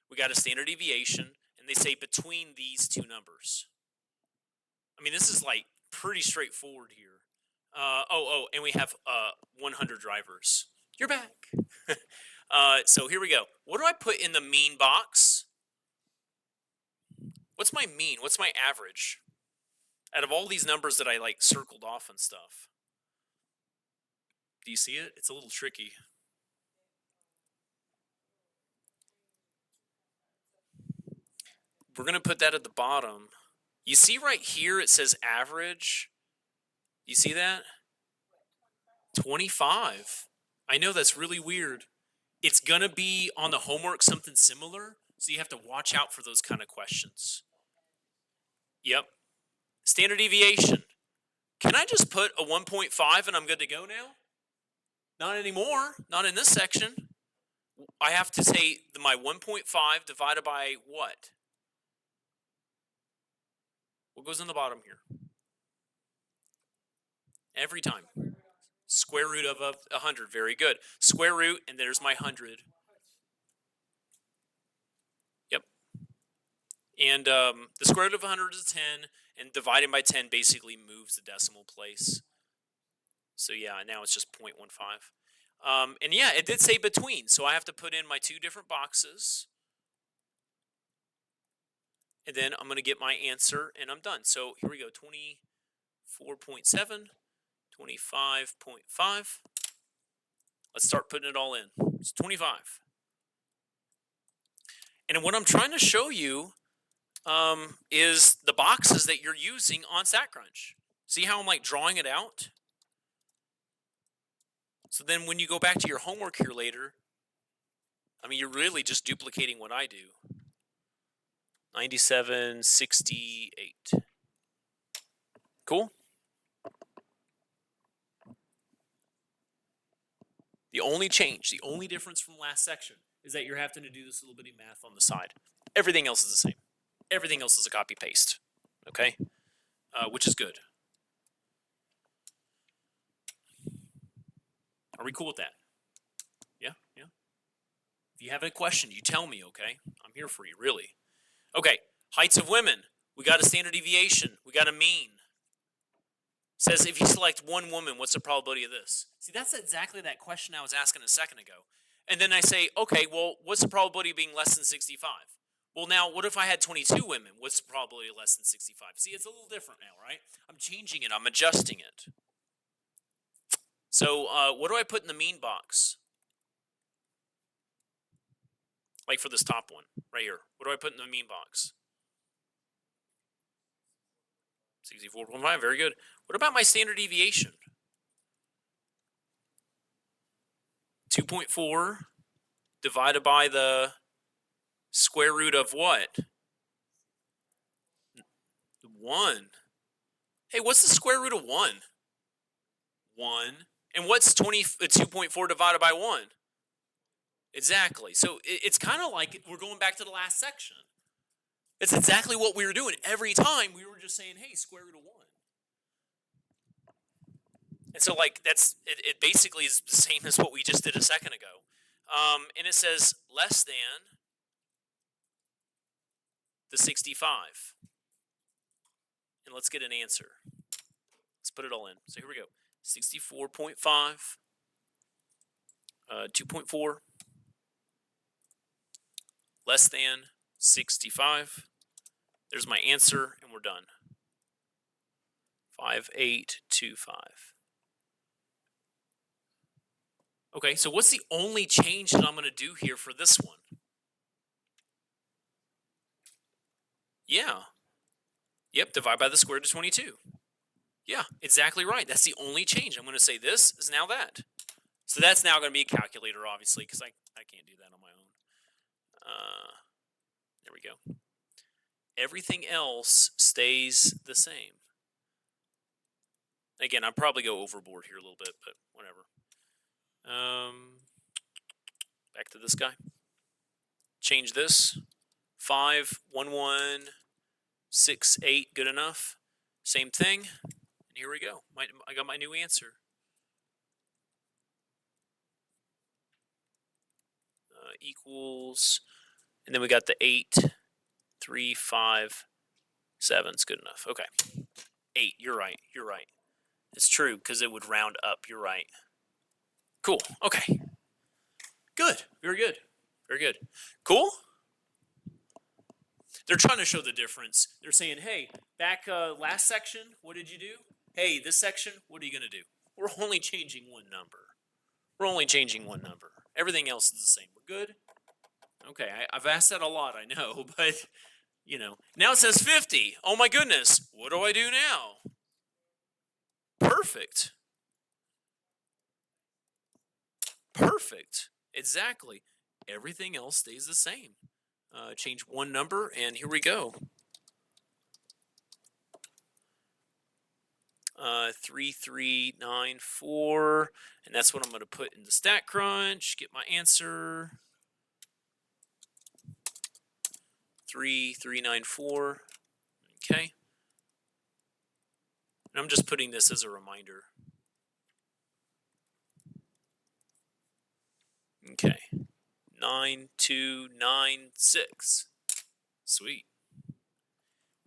We got a standard deviation, and they say between these two numbers. I mean, this is like pretty straightforward here. And we have 100 drivers. You're back. So here we go. What do I put in the mean box? What's my mean? What's my average? Out of all these numbers that I like circled off and stuff. Do you see it? It's a little tricky. We're going to put that at the bottom. You see right here it says average. You see that? 25. I know that's really weird. It's going to be on the homework something similar, so you have to watch out for those kind of questions. Yep. Standard deviation. Can I just put a 1.5 and I'm good to go now? Not anymore. Not in this section. I have to say my 1.5 divided by what? What goes in the bottom here? Every time. Square root of 100. Very good. Square root, and there's my 100. Yep. And the square root of 100 is 10, and dividing by 10 basically moves the decimal place. So yeah, now it's just 0.15. And yeah, it did say between, so I have to put in my two different boxes. and then I'm going to get my answer, and I'm done. So here we go, 24.7, 25.5. Let's start putting it all in. It's 25. And what I'm trying to show you is the boxes that you're using on StatCrunch. See how I'm like drawing it out? So then when you go back to your homework here later, I mean, you're really just duplicating what I do. 9768. Cool? The only change, the only difference from last section is that you're having to do this little bitty math on the side. Everything else is the same. Everything else is a copy paste, okay? Which is good. Are we cool with that? Yeah, yeah. If you have a question, you tell me, okay? I'm here for you, really. Okay, heights of women. We got a standard deviation. We got a mean. Says if you select one woman, what's the probability of this? See, that's exactly that question I was asking a second ago. And then I say, okay, well, what's the probability of being less than 65? Well, now, what if I had 22 women? What's the probability of less than 65? See, it's a little different now, right? I'm changing it. I'm adjusting it. So what do I put in the mean box? Like for this top one right here. What do I put in the mean box? 64.5. Very good. What about my standard deviation? 2.4 divided by the square root of what? 1. Hey, what's the square root of 1? 1. And what's 2.4 divided by 1? Exactly. So it's kind of like we're going back to the last section. It's exactly what we were doing. Every time we were just saying, hey, square root of 1. And so like it basically is the same as what we just did a second ago. And it says less than the 65. And let's get an answer. Let's put it all in. So here we go. 64.5, 2.4, less than 65. There's my answer, and we're done. 5825. Okay, so what's the only change that I'm going to do here for this one? Yeah. Yep, divide by the square root of 22. Yeah, exactly right. That's the only change. I'm going to say this is now that. So that's now going to be a calculator, obviously, because I can't do that on my own. There we go. Everything else stays the same. Again, I'll probably go overboard here a little bit, but whatever. Back to this guy. Change this. 51168, good enough. Same thing. And here we go. I got my new answer. Equals, and then we got the 8, 3, 5, 7. It's good enough. Okay. 8. You're right. You're right. It's true because it would round up. You're right. Cool. Okay. Good. Very good. Very good. Cool? They're trying to show the difference. They're saying, hey, back last section, what did you do? Hey, this section, what are you going to do? We're only changing one number. We're only changing one number. Everything else is the same. We're good? Okay, I've asked that a lot, I know, but, you know. Now it says 50. Oh, my goodness. What do I do now? Perfect. Perfect. Exactly. Everything else stays the same. Change one number, and here we go. 3394, and that's what I'm going to put in the StatCrunch. Get my answer. 3394. Okay. And I'm just putting this as a reminder. Okay. 9296. Sweet.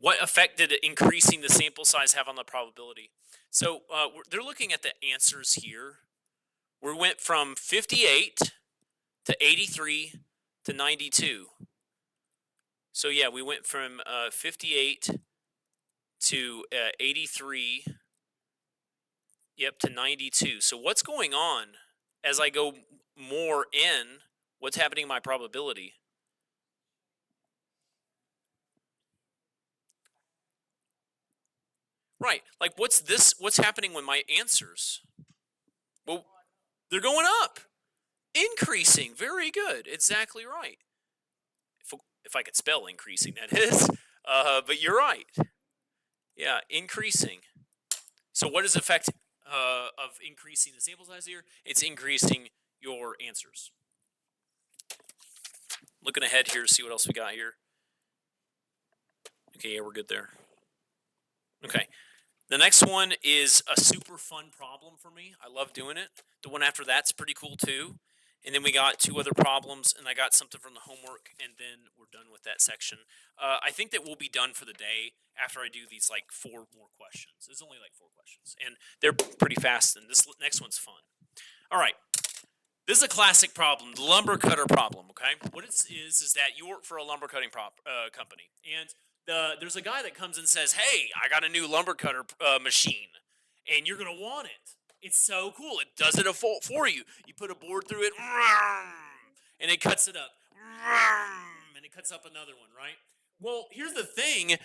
What effect did increasing the sample size have on the probability? So they're looking at the answers here. We went from 58 to 83 to 92. So yeah, we went from 58 to 83, yep, to 92. So what's going on as I go more in? What's happening in my probability? Right. Like what's happening with my answers? Well, they're going up. Increasing. Very good. Exactly right. If I could spell increasing, that is. But you're right. Yeah, increasing. So what is the effect of increasing the sample size here? It's increasing your answers. Looking ahead here to see what else we got here. Okay, yeah, we're good there. Okay. The next one is a super fun problem for me. I love doing it. The one after that's pretty cool too. And then we got two other problems, and I got something from the homework, and then we're done with that section. I think that we'll be done for the day after I do these like 4 more questions. There's only like 4 questions, and they're pretty fast, and this next one's fun. All right. This is a classic problem, the lumber cutter problem. Okay, what it is that you work for a lumber cutting company, and there's a guy that comes and says, "Hey, I got a new lumber cutter machine, and you're gonna want it. It's so cool. It does it for you. You put a board through it, and it cuts it up, and it cuts up another one, right?" Well, here's the thing.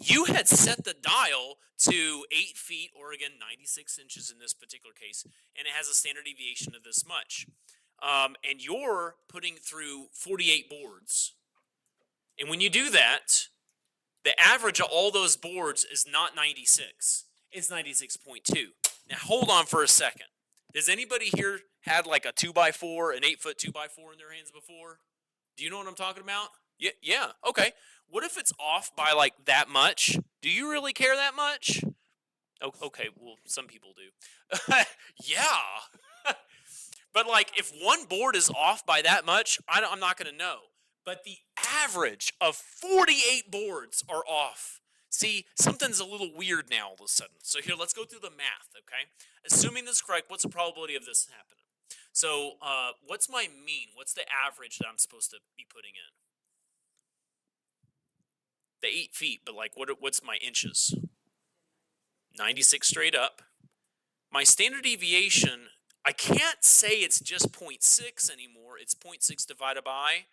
You had set the dial to 8 feet, or again, 96 inches in this particular case, and it has a standard deviation of this much. And you're putting through 48 boards. And when you do that, the average of all those boards is not 96. It's 96.2. Now, hold on for a second. Does anybody here had like a 2x4, an 8-foot 2x4 in their hands before? Do you know what I'm talking about? Yeah. Okay. What if it's off by like that much? Do you really care that much? Oh, okay. Well, some people do. Yeah. But like, if one board is off by that much, I'm not going to know. But the average of 48 boards are off. See, something's a little weird now all of a sudden. So here, let's go through the math, okay? Assuming this is correct, what's the probability of this happening? So what's my mean? What's the average that I'm supposed to be putting in? The 8 feet, but like what's my inches? 96 straight up. My standard deviation, I can't say it's just 0.6 anymore. It's 0.6 divided by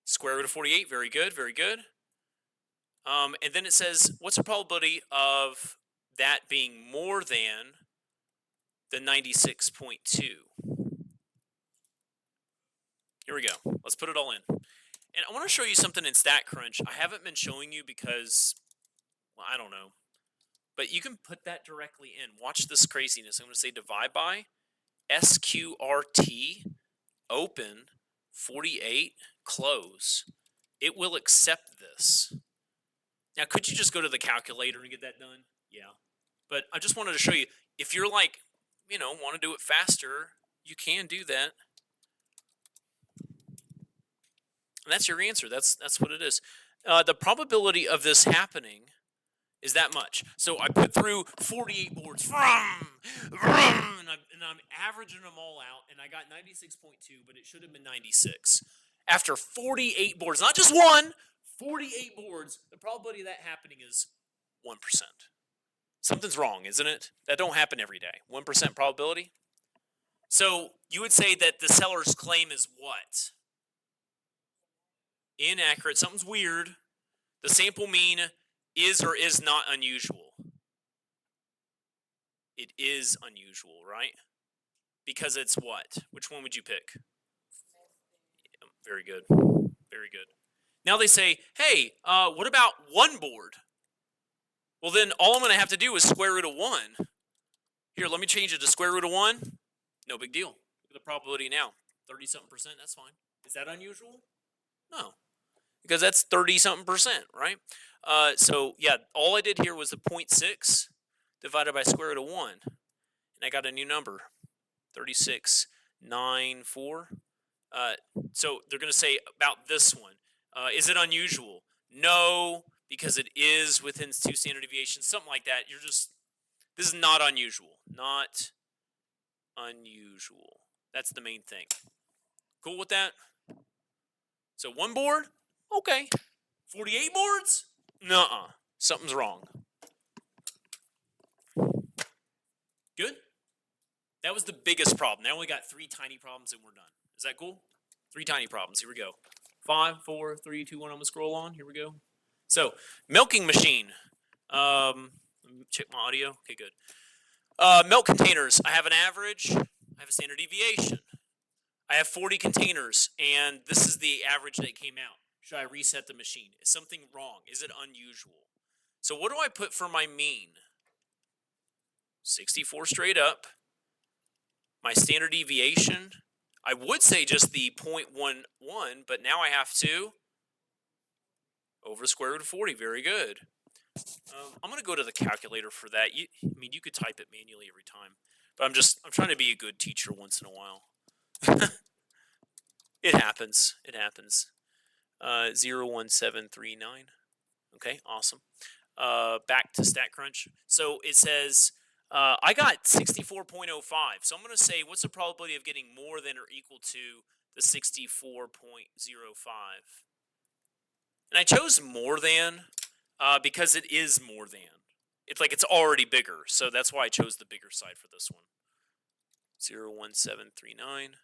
square root of 48. Very good, very good. And then it says, what's the probability of that being more than the 96.2? Here we go. Let's put it all in. And I want to show you something in StatCrunch. I haven't been showing you because, well, I don't know. But you can put that directly in. Watch this craziness. I'm going to say divide by SQRT, open, 48, close. It will accept this. Now, could you just go to the calculator and get that done? Yeah. But I just wanted to show you, if you're like, want to do it faster, you can do that. And that's your answer. That's what it is. The probability of this happening is that much. So I put through 48 boards, and I'm averaging them all out, and I got 96.2, but it should have been 96. After 48 boards, not just one, 48 boards, the probability of that happening is 1%. Something's wrong, isn't it? That don't happen every day. 1% probability. So you would say that the seller's claim is what? Inaccurate. Something's weird. The sample mean is or is not unusual. It is unusual, right? Because it's what? Which one would you pick? Yeah, very good. Very good. Now they say, hey, what about one board? Well, then all I'm going to have to do is square root of 1. Here, let me change it to square root of 1. No big deal. Look at the probability now. 30-something%, that's fine. Is that unusual? No. Because that's 30-something%, right? So, yeah, all I did here was a 0.6 divided by square root of 1. And I got a new number, 3694. So they're going to say about this one, is it unusual? No, because it is within 2 standard deviations, something like that. This is not unusual. Not unusual. That's the main thing. Cool with that? So one board, Okay. 48 boards? Nuh-uh. Something's wrong. Good? That was the biggest problem. Now we only got 3 tiny problems and we're done. Is that cool? 3 tiny problems. Here we go. 5, 4, 3, 2, 1. I'm going to scroll on. Here we go. So, milking machine. Let me check my audio. Okay, good. Milk containers. I have an average. I have a standard deviation. I have 40 containers, and this is the average that came out. Should I reset the machine? Is something wrong? Is it unusual? So what do I put for my mean? 64 straight up. My standard deviation, I would say just the 0.11, but now I have to over the square root of 40. Very good. I'm going to go to the calculator for that. You could type it manually every time, but I'm trying to be a good teacher once in a while. It happens. 01739. Okay, awesome. Back to StatCrunch. So it says I got 64.05. So I'm going to say, what's the probability of getting more than or equal to the 64.05? And I chose more than because it is more than. It's like it's already bigger. So that's why I chose the bigger side for this one. 01739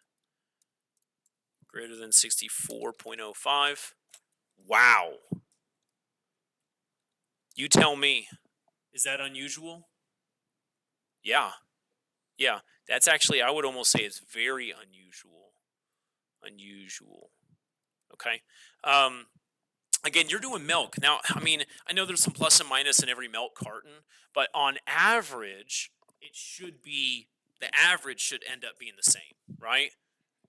greater than 64.05. Wow. You tell me. Is that unusual? Yeah. That's actually, I would almost say it's very unusual. Okay. Again, you're doing milk. Now, I know there's some plus and minus in every milk carton, but on average, the average should end up being the same, right?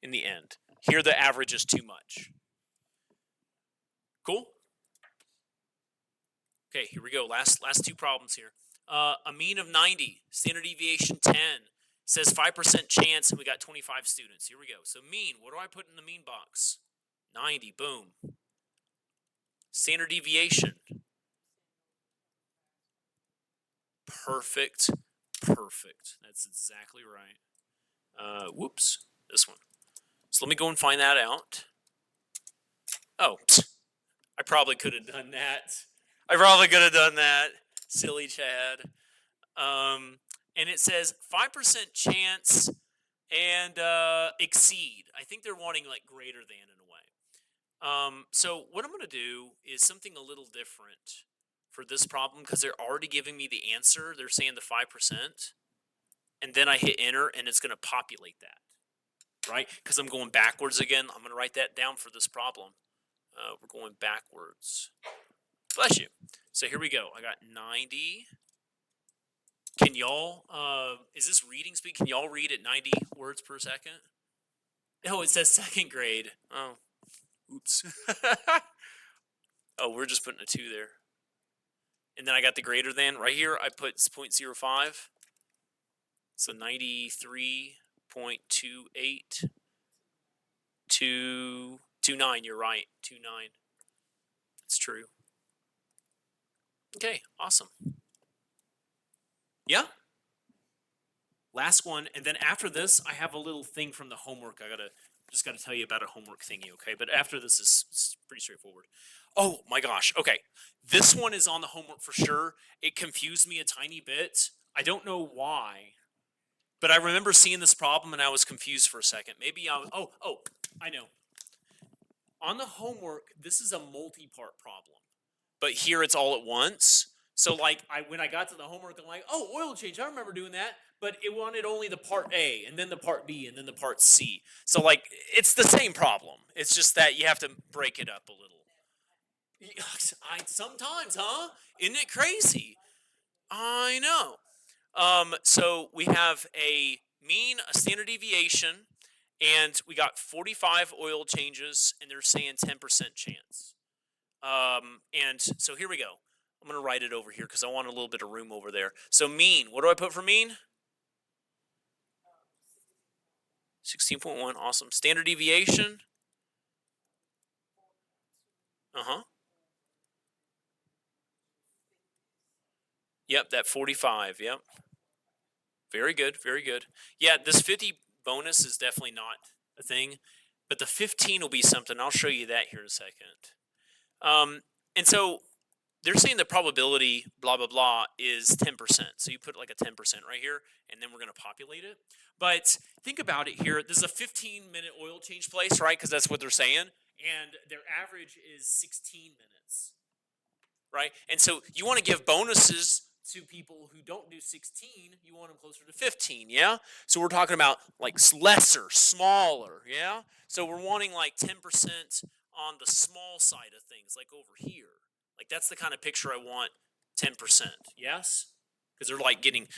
In the end. Here, the average is too much. Cool? Okay, here we go. Last 2 problems here. A mean of 90, standard deviation 10. Says 5% chance, and we got 25 students. Here we go. So mean, what do I put in the mean box? 90, boom. Standard deviation. Perfect. That's exactly right. Whoops, this one. So let me go and find that out. Oh, I probably could have done that. Silly Chad. And it says 5% chance and exceed. I think they're wanting like greater than in a way. So what I'm going to do is something a little different for this problem because they're already giving me the answer. They're saying the 5%. And then I hit enter and it's going to populate that. Right? Because I'm going backwards again. I'm going to write that down for this problem. We're going backwards. Bless you. So here we go. I got 90. Can y'all, is this reading speed? Can y'all read at 90 words per second? Oh, it says second grade. Oh, oops. Oh, we're just putting a 2 there. And then I got the greater than. Right here, I put 0.05. So 93.28. 29, you're right. 29. That's true. Okay, awesome. Yeah? Last one, and then after this, I have a little thing from the homework. Just gotta tell you about a homework thingy, okay? But after this is pretty straightforward. Oh my gosh, okay. This one is on the homework for sure. It confused me a tiny bit. I don't know why, but I remember seeing this problem and I was confused for a second. Maybe I know. On the homework, this is a multi-part problem, but here it's all at once. So like when I got to the homework, I'm like, oh, oil change, I remember doing that, but it wanted only the part A and then the part B and then the part C. So like it's the same problem. It's just that you have to break it up a little. Sometimes, huh? Isn't it crazy? I know. So we have a mean, a standard deviation, and we got 45 oil changes, and they're saying 10% chance. And so here we go. I'm going to write it over here because I want a little bit of room over there. So mean, what do I put for mean? 16.1, awesome. Standard deviation? Uh-huh. Yep, that 45, yep. Very good. Yeah, this 50 bonus is definitely not a thing, but the 15 will be something. I'll show you that here in a second. And so they're saying the probability, blah, blah, blah, is 10%. So you put like a 10% right here, and then we're going to populate it. But think about it here. This is a 15-minute oil change place, right? Because that's what they're saying. And their average is 16 minutes, right? And so you want to give bonuses to people who don't do 16. You want them closer to 15, yeah? So we're talking about like lesser, smaller, yeah? So we're wanting like 10% on the small side of things, like over here. Like that's the kind of picture I want. 10%, yes, because they're like getting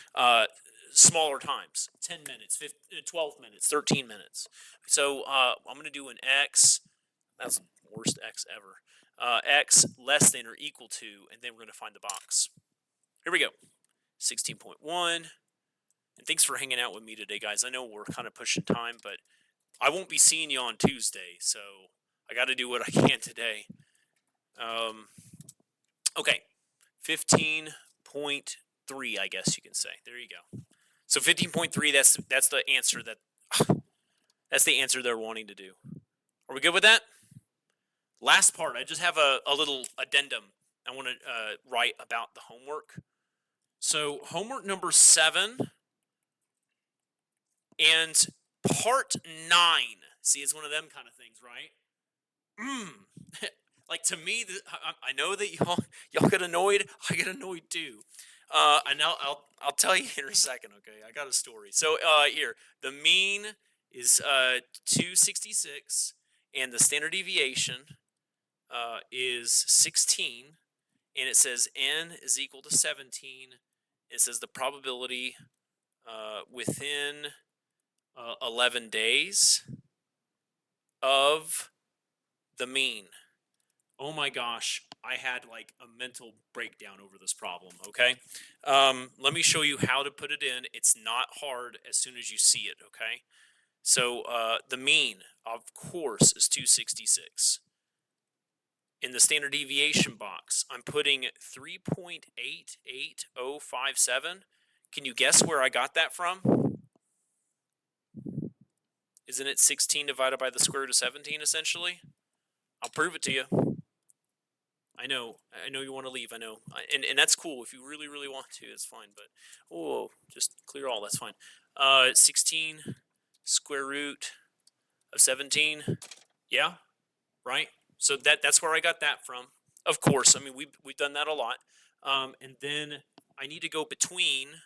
smaller times. 10 minutes, 15, 12 minutes, 13 minutes. So I'm going to do an x. That's the worst x ever. X less than or equal to, and then we're going to find the box. Here we go. 16.1. And thanks for hanging out with me today, guys. I know we're kind of pushing time, but I won't be seeing you on Tuesday, so I got to do what I can today. Okay, 15.3, I guess you can say. There you go. So 15.3, that's the answer that's the answer they're wanting to do. Are we good with that? Last part, I just have a little addendum I want to write about the homework. So homework number 7 and part 9. See, it's one of them kind of things, right? Like to me, I know that y'all get annoyed. I get annoyed too. And I'll tell you in a second. Okay, I got a story. So here, the mean is 266, and the standard deviation is 16, and it says n is equal to 17. It says the probability within 11 days of the mean. Oh my gosh, I had like a mental breakdown over this problem, okay? Let me show you how to put it in. It's not hard as soon as you see it, okay? So the mean, of course, is 266. In the standard deviation box, I'm putting 3.88057. Can you guess where I got that from? Isn't it 16 divided by the square root of 17, essentially? I'll prove it to you. I know you want to leave, I know. And that's cool. If you really, really want to, it's fine. But, just clear all, that's fine. 16 square root of 17. Yeah, right? So that's where I got that from. Of course, I mean, we've done that a lot. And then I need to go between,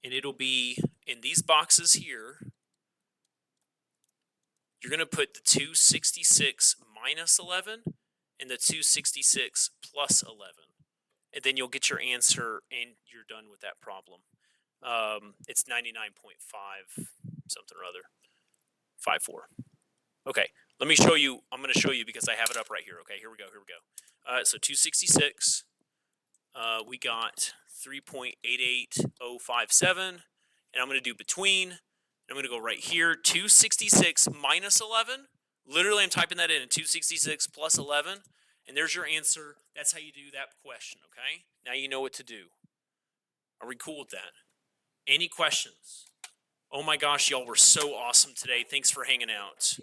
and it'll be in these boxes here. You're going to put the 266 minus 11 and the 266 plus 11. And then you'll get your answer, and you're done with that problem. It's 99.5 something or other. 54. Okay, let me show you. I'm going to show you because I have it up right here. Okay, here we go. So 266. We got 3.88057. And I'm going to do between. I'm going to go right here. 266 minus 11. Literally, I'm typing that in. 266 plus 11. And there's your answer. That's how you do that question, okay? Now you know what to do. Are we cool with that? Any questions? Oh my gosh, y'all were so awesome today. Thanks for hanging out.